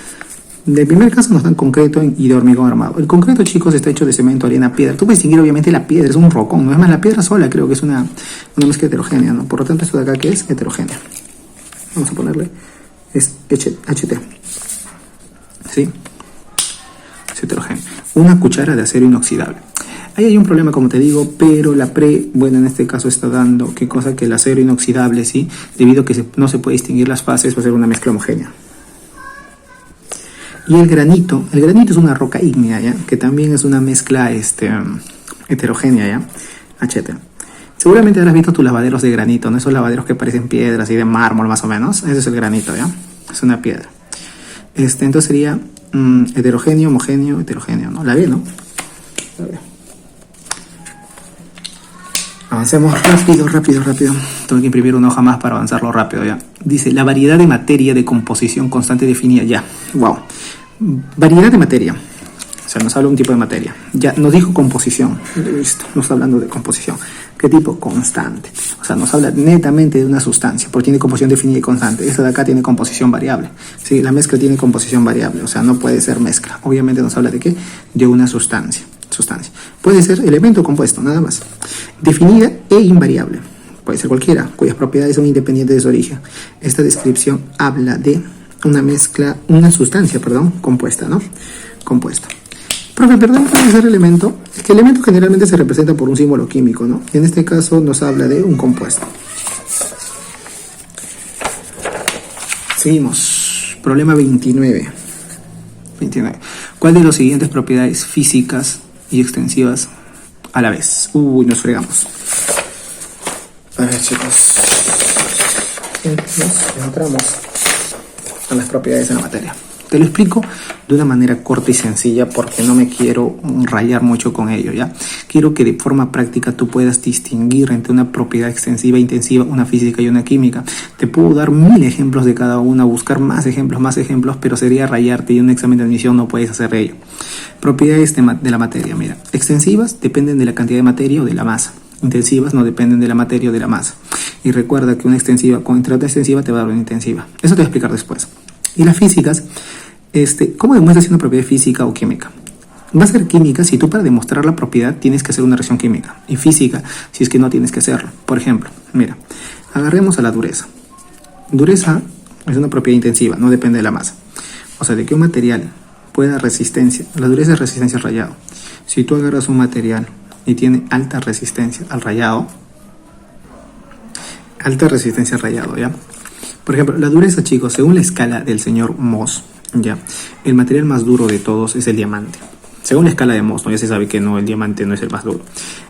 del primer caso nos dan concreto y de hormigón armado. El concreto, chicos, está hecho de cemento, arena, piedra. Tú puedes distinguir obviamente la piedra, es un rocón. No es más, la piedra sola creo que es una mezcla heterogénea, ¿no? Por lo tanto, esto de acá que es heterogénea. Vamos a ponerle, es HT. ¿Sí? Es heterogénea. Una cuchara de acero inoxidable. Ahí hay un problema, como te digo, pero la bueno, en este caso está dando, ¿qué cosa? Que el acero inoxidable, ¿sí? Debido a que no se puede distinguir las fases, va a ser una mezcla homogénea. Y el granito es una roca ígnea, ¿ya? Que también es una mezcla heterogénea, ¿ya? HT. Seguramente habrás visto tus lavaderos de granito, ¿no? Esos lavaderos que parecen piedras y de mármol más o menos. Ese es el granito, ¿ya? Es una piedra. Entonces sería heterogéneo, homogéneo, heterogéneo, ¿no? La B, ¿no? La B. Avancemos rápido. Tengo que imprimir una hoja más para avanzarlo rápido, ¿ya? Dice, la variedad de materia de composición constante definida, ya. Wow. Variedad de materia. O sea, nos habla de un tipo de materia. Ya, nos dijo composición. Listo, nos está hablando de composición. ¿Qué tipo? Constante. O sea, nos habla netamente de una sustancia, porque tiene composición definida y constante. Esta de acá tiene composición variable. Sí, la mezcla tiene composición variable. O sea, no puede ser mezcla. Obviamente nos habla de ¿qué? De una sustancia. Puede ser elemento o compuesto, nada más. Definida e invariable. Puede ser cualquiera, cuyas propiedades son independientes de su origen. Esta descripción habla de una sustancia, compuesta, ¿no? Compuesta. Profe, perdón, puede ser elemento. Es que elemento generalmente se representa por un símbolo químico, ¿no? Y en este caso nos habla de un compuesto. Seguimos. Problema 29. ¿Cuál de las siguientes propiedades físicas y extensivas a la vez? Nos fregamos. A ver, chicos. Nos entramos a las propiedades de la materia. Te lo explico de una manera corta y sencilla porque no me quiero rayar mucho con ello, ¿ya? Quiero que de forma práctica tú puedas distinguir entre una propiedad extensiva e intensiva, una física y una química. Te puedo dar 1000 ejemplos de cada una, buscar más ejemplos, pero sería rayarte y en un examen de admisión no puedes hacer ello. Propiedades de la materia, mira. Extensivas dependen de la cantidad de materia o de la masa. Intensivas no dependen de la materia o de la masa. Y recuerda que una extensiva contra otra extensiva te va a dar una intensiva. Eso te voy a explicar después. Y las físicas, ¿cómo demuestras una propiedad física o química? Va a ser química si tú para demostrar la propiedad tienes que hacer una reacción química. Y física si es que no tienes que hacerlo. Por ejemplo, mira, agarremos a la dureza. Dureza es una propiedad intensiva, no depende de la masa. O sea, de que un material pueda resistencia. La dureza es resistencia al rayado. Si tú agarras un material y tiene alta resistencia al rayado. Alta resistencia al rayado, ¿ya? Por ejemplo, la dureza, chicos, según la escala del señor Mohs, ¿ya? El material más duro de todos es el diamante. Según la escala de Mohs, ¿no? Ya se sabe que no, el diamante no es el más duro.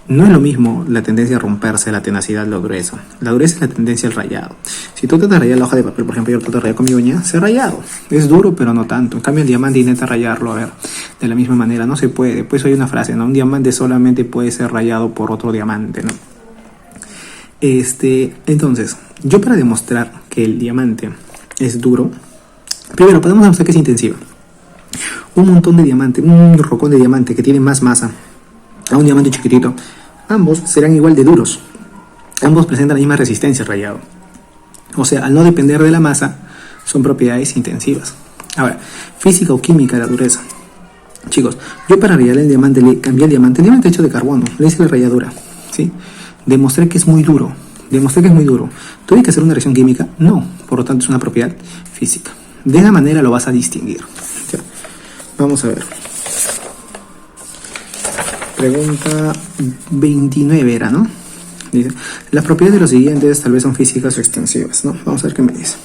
No es lo mismo la tendencia a romperse, la tenacidad, la dureza. La dureza es la tendencia al rayado. Si tú tratas de rayar la hoja de papel, por ejemplo, yo trato de rayar con mi uña, se ha rayado. Es duro, pero no tanto. En cambio, el diamante intenta rayarlo, a ver, de la misma manera. No se puede. Pues hay una frase, ¿no? Un diamante solamente puede ser rayado por otro diamante, ¿no? Entonces, yo para demostrar que el diamante es duro, primero podemos demostrar que es intensiva. Un montón de diamante, un rocón de diamante que tiene más masa a un diamante chiquitito, ambos serán igual de duros. Ambos presentan la misma resistencia al rayado. O sea, al no depender de la masa, son propiedades intensivas. Ahora, física o química de la dureza. Chicos, yo para rayar el diamante le cambié el diamante hecho de carbono, le hice la ralladura, ¿sí? Demostré que es muy duro. ¿Tuve que hacer una reacción química? No, por lo tanto es una propiedad física. De esa manera lo vas a distinguir. Ya. Vamos a ver. Pregunta 29 era, ¿no? Dice, las propiedades de los siguientes tal vez son físicas o extensivas, ¿no? Vamos a ver qué me dice.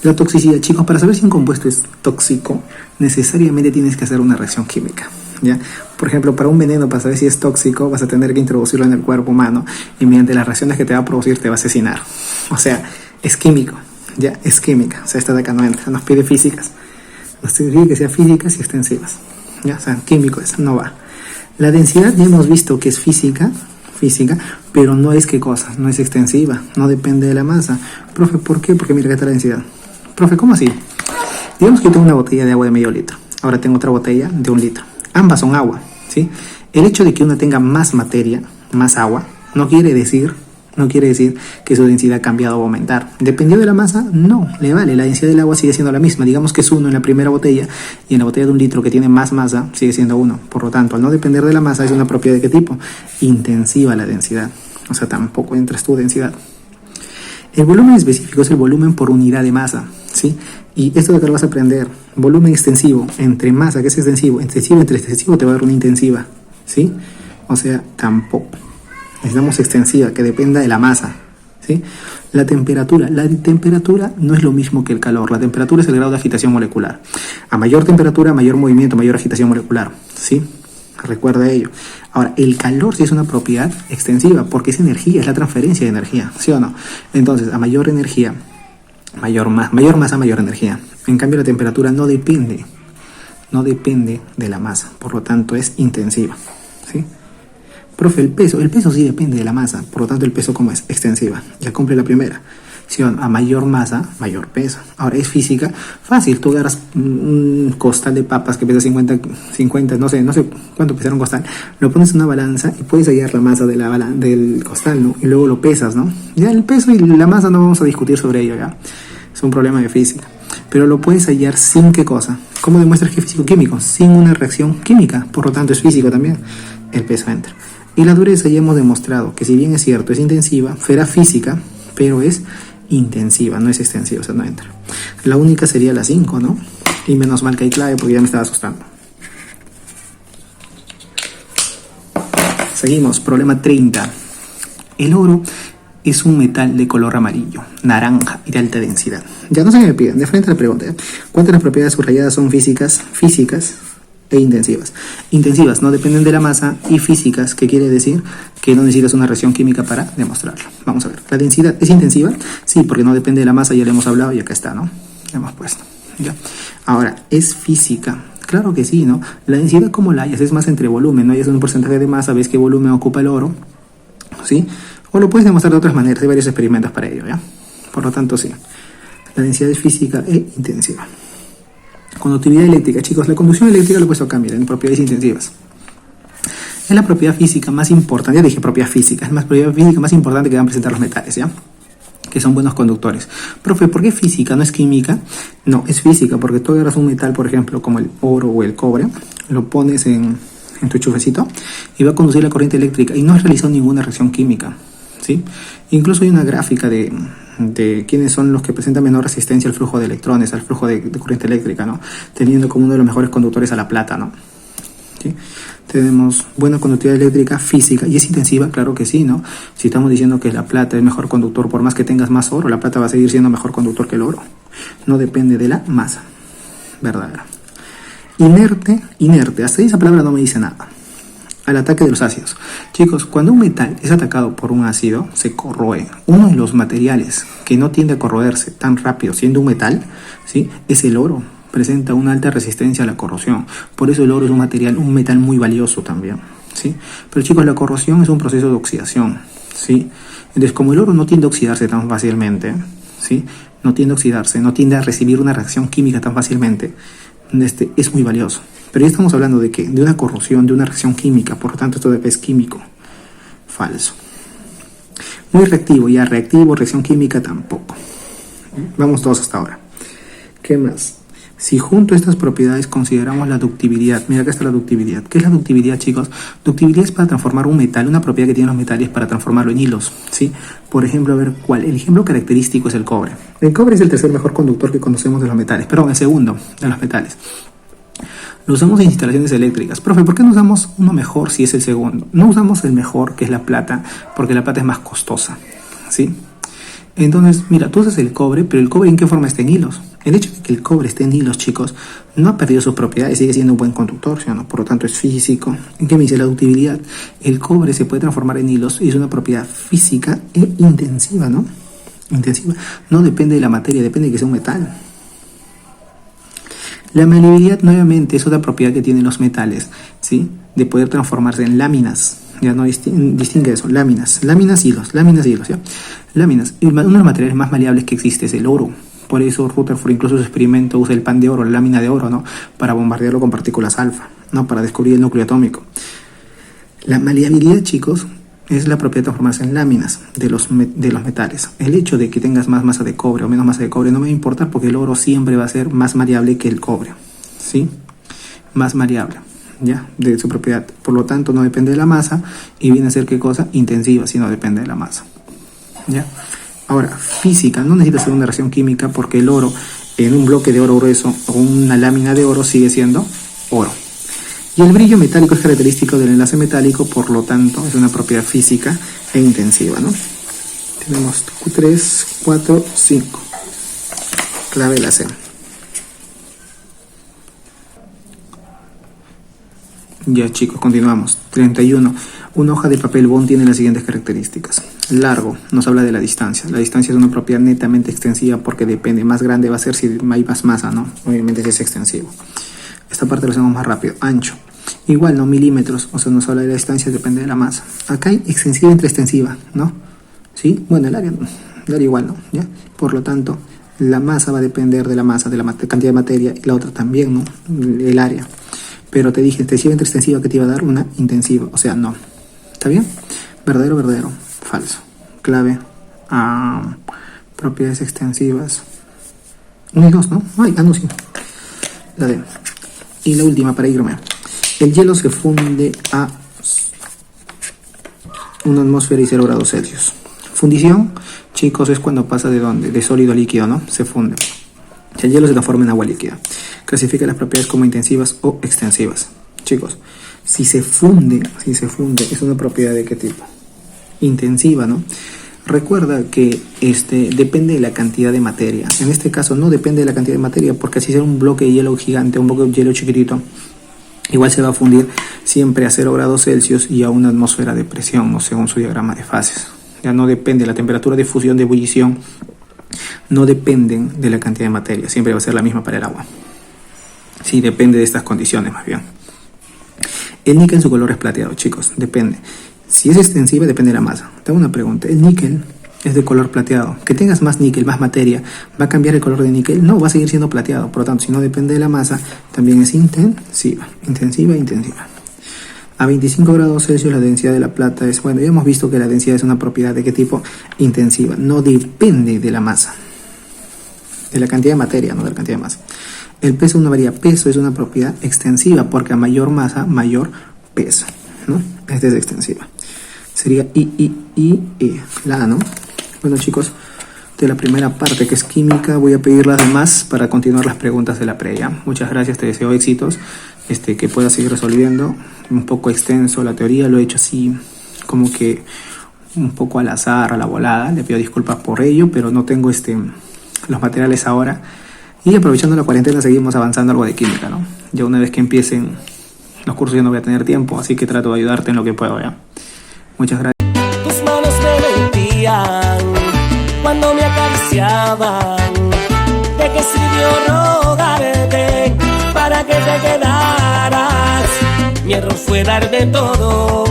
La toxicidad, chicos, para saber si un compuesto es tóxico, necesariamente tienes que hacer una reacción química, ¿ya? Por ejemplo, para un veneno, para saber si es tóxico, vas a tener que introducirlo en el cuerpo humano y mediante las reacciones que te va a producir te va a asesinar. O sea, es químico, ¿ya? Es química. O sea, esta de acá no entra, nos pide físicas. Nos pide que sea físicas y extensivas, ¿ya? O sea, químico, eso no va. La densidad ya hemos visto que es física, pero no es qué cosa, no es extensiva, no depende de la masa. Profe, ¿por qué? Porque mira, ¿qué está la densidad? Profe, ¿cómo así? Digamos que tengo una botella de agua de medio litro, ahora tengo otra botella de 1 litro. Ambas son agua, ¿sí? El hecho de que una tenga más materia, más agua, no quiere decir que su densidad ha cambiado o aumentar. ¿Dependió de la masa? No, le vale, la densidad del agua sigue siendo la misma. Digamos que es 1 en la primera botella y en la botella de 1 litro que tiene más masa sigue siendo 1. Por lo tanto, al no depender de la masa es una propiedad de qué tipo? Intensiva la densidad. O sea, tampoco entras tu densidad. El volumen específico es el volumen por unidad de masa, ¿sí? Y esto de acá lo vas a aprender. Volumen extensivo entre masa, que es extensivo entre extensivo te va a dar una intensiva, ¿sí? O sea, tampoco. Necesitamos extensiva, que dependa de la masa, ¿sí? La temperatura no es lo mismo que el calor. La temperatura es el grado de agitación molecular. A mayor temperatura, mayor movimiento, mayor agitación molecular, ¿sí? Recuerda ello. Ahora, el calor sí es una propiedad extensiva, porque es energía, es la transferencia de energía, ¿sí o no? Entonces, a mayor energía, mayor masa, mayor energía. En cambio, la temperatura no depende de la masa, por lo tanto es intensiva, ¿sí? Profe, el peso sí depende de la masa, por lo tanto el peso como es extensiva, ya cumple la primera. ¿Sí? A mayor masa, mayor peso. Ahora es física, fácil, tú agarras un costal de papas que pesa 50, no sé cuánto pesará un costal, lo pones en una balanza y puedes hallar la masa del costal, ¿no? Y luego lo pesas, ¿no? Ya el peso y la masa no vamos a discutir sobre ello, ¿ya? Es un problema de física. Pero lo puedes hallar sin qué cosa. ¿Cómo demuestras que es físico-químico? Sin una reacción química, por lo tanto es físico también. El peso entra. Y la dureza ya hemos demostrado que si bien es cierto, es intensiva, será física, pero es intensiva, no es extensiva, o sea, no entra. La única sería la 5, ¿no? Y menos mal que hay clave porque ya me estaba asustando. Seguimos, problema 30. El oro es un metal de color amarillo, naranja y de alta densidad. Ya no se me piden, de frente a la pregunta, ¿eh? ¿Cuántas de las propiedades subrayadas son físicas e intensivas? Intensivas no dependen de la masa y físicas, que quiere decir que no necesitas una reacción química para demostrarlo. Vamos a ver, ¿la densidad es intensiva? Sí, porque no depende de la masa, ya le hemos hablado y acá está, ¿no? Le hemos puesto. ¿Ya? Ahora, ¿es física? Claro que sí, ¿no? La densidad, ¿cómo la hayas? Es más entre volumen, ¿no? Hayas un porcentaje de masa, ves qué volumen ocupa el oro, ¿sí? O lo puedes demostrar de otras maneras, hay varios experimentos para ello, ¿ya? Por lo tanto, sí. La densidad es física e intensiva. Conductividad eléctrica, chicos, la conducción eléctrica lo he puesto acá, miren, propiedades intensivas. Es la propiedad física más importante, ya dije propiedad física, es la propiedad física más importante que van a presentar los metales, ¿ya? Que son buenos conductores. Profe, ¿por qué física? ¿No es química? No, es física, porque tú agarras un metal, por ejemplo, como el oro o el cobre, lo pones en tu enchufecito y va a conducir la corriente eléctrica y no has realizado ninguna reacción química, ¿sí? Incluso hay una gráfica de quiénes son los que presentan menor resistencia al flujo de electrones, al flujo de corriente eléctrica, ¿no? Teniendo como uno de los mejores conductores a la plata, ¿no? ¿Sí? Tenemos buena conductividad eléctrica, física, y es intensiva, claro que sí, ¿no? Si estamos diciendo que la plata es mejor conductor, por más que tengas más oro, la plata va a seguir siendo mejor conductor que el oro. No depende de la masa verdadera. Inerte, hasta ahí esa palabra no me dice nada. Al ataque de los ácidos. Chicos, cuando un metal es atacado por un ácido, se corroe. Uno de los materiales que no tiende a corroerse tan rápido siendo un metal, ¿sí?, es el oro. Presenta una alta resistencia a la corrosión. Por eso el oro es un metal muy valioso también, ¿sí? Pero chicos, la corrosión es un proceso de oxidación, ¿sí? Entonces, como el oro no tiende a oxidarse tan fácilmente, ¿sí?, no tiende a oxidarse, no tiende a recibir una reacción química tan fácilmente, es muy valioso. Pero ya estamos hablando de ¿qué? De una corrosión, de una reacción química, por lo tanto esto es químico. Falso. Muy reactivo, ya reactivo, reacción química tampoco. Vamos todos hasta ahora. ¿Qué más? Si junto a estas propiedades consideramos la ductibilidad, mira acá está la ductibilidad. ¿Qué es la ductibilidad, chicos? Ductibilidad es para transformar un metal, una propiedad que tienen los metales para transformarlo en hilos, ¿sí? Por ejemplo, a ver cuál. El ejemplo característico es el cobre. El cobre es el tercer mejor conductor que conocemos de los metales, perdón, el segundo de los metales. Lo usamos en instalaciones eléctricas. Profe, ¿por qué no usamos uno mejor si es el segundo? No usamos el mejor, que es la plata, porque la plata es más costosa, ¿sí? Entonces, mira, tú usas el cobre, pero el cobre ¿en qué forma está en hilos? El hecho de que el cobre esté en hilos, chicos, no ha perdido sus propiedades, sigue siendo un buen conductor, ¿sí o no? Por lo tanto es físico. ¿En qué me dice la ductibilidad? El cobre se puede transformar en hilos y es una propiedad física e intensiva, ¿no? Intensiva. No depende de la materia, depende de que sea un metal. La maleabilidad, nuevamente, es otra propiedad que tienen los metales, ¿sí? De poder transformarse en láminas. Ya no distingue eso, láminas, hilos, ¿ya? Láminas. Uno de los materiales más maleables que existe es el oro. Por eso Rutherford incluso su experimento usa el pan de oro, la lámina de oro, ¿no? Para bombardearlo con partículas alfa, ¿no? Para descubrir el núcleo atómico. La maleabilidad, chicos, es la propiedad de transformarse en láminas de los metales. El hecho de que tengas más masa de cobre o menos masa de cobre no me va a importar porque el oro siempre va a ser más maleable que el cobre, ¿sí? Más maleable, ¿ya? De su propiedad. Por lo tanto, no depende de la masa y viene a ser ¿qué cosa? Intensiva, si no depende de la masa, ¿ya? Ahora, física, no necesita hacer una reacción química porque el oro en un bloque de oro grueso o una lámina de oro sigue siendo oro. Y el brillo metálico es característico del enlace metálico, por lo tanto es una propiedad física e intensiva, ¿no? Tenemos 3, 4, 5. Clave la C. Ya, chicos, continuamos. 31. Una hoja de papel bond tiene las siguientes características. Largo, nos habla de la distancia. La distancia es una propiedad netamente extensiva porque depende, más grande va a ser si hay más masa, ¿no? Obviamente si es extensivo. Esta parte lo hacemos más rápido. Ancho, igual, ¿no? Milímetros, o sea, nos habla de la distancia, depende de la masa. Acá hay extensiva entre extensiva, ¿no? ¿Sí? Bueno, el área igual, ¿no? ¿Ya? Por lo tanto, la masa va a depender de la masa, de la cantidad de materia, y la otra también, ¿no? El área. Pero te dije, extensiva entre extensiva, que te iba a dar una intensiva, o sea, no. ¿Está bien? Verdadero, falso. Clave, propiedades extensivas. 1 y 2, ¿no? No, sí. La D. Y la última para irme. El hielo se funde a 1 atmósfera y 0 grados Celsius. Fundición, chicos, es cuando pasa ¿de dónde? De sólido a líquido, ¿no? Se funde. El hielo se transforma en agua líquida. Clasifica las propiedades como intensivas o extensivas. Chicos, si se funde, es una propiedad ¿de qué tipo? Intensiva, ¿no? Recuerda que depende de la cantidad de materia. En este caso no depende de la cantidad de materia, porque si sea un bloque de hielo gigante, un bloque de hielo chiquitito, igual se va a fundir siempre a 0 grados Celsius y a 1 atmósfera de presión, ¿no? Según su diagrama de fases. Ya no depende, la temperatura de fusión, de ebullición, no dependen de la cantidad de materia, siempre va a ser la misma para el agua. Sí, depende de estas condiciones más bien. El níquel, su color es plateado, chicos, depende. Si es extensiva, depende de la masa. Te hago una pregunta. El níquel es de color plateado. Que tengas más níquel, más materia, ¿va a cambiar el color de níquel? No, va a seguir siendo plateado. Por lo tanto, si no depende de la masa, también es intensiva. Intensiva. A 25 grados Celsius la densidad de la plata es... Bueno, ya hemos visto que la densidad es una propiedad ¿de qué tipo? Intensiva. No depende de la masa. De la cantidad de materia, no de la cantidad de masa. El peso no varía. Peso es una propiedad extensiva porque a mayor masa, mayor peso, ¿no? Esta es extensiva. Sería la A, ¿no? Bueno, chicos, de la primera parte que es química, voy a pedir las demás para continuar las preguntas de la previa. Muchas gracias, te deseo éxitos. que pueda seguir resolviendo. Un poco extenso la teoría, lo he hecho así como que un poco al azar, a la volada. Le pido disculpas por ello, pero no tengo los materiales ahora. Y aprovechando la cuarentena seguimos avanzando algo de química, ¿no? Ya una vez que empiecen los cursos ya no voy a tener tiempo, así que trato de ayudarte en lo que puedo, ¿ya? Muchas gracias. Tus manos me mentían cuando me acariciaban. ¿De qué sirvió rogarte para que te quedaras? Mi error fue darte todo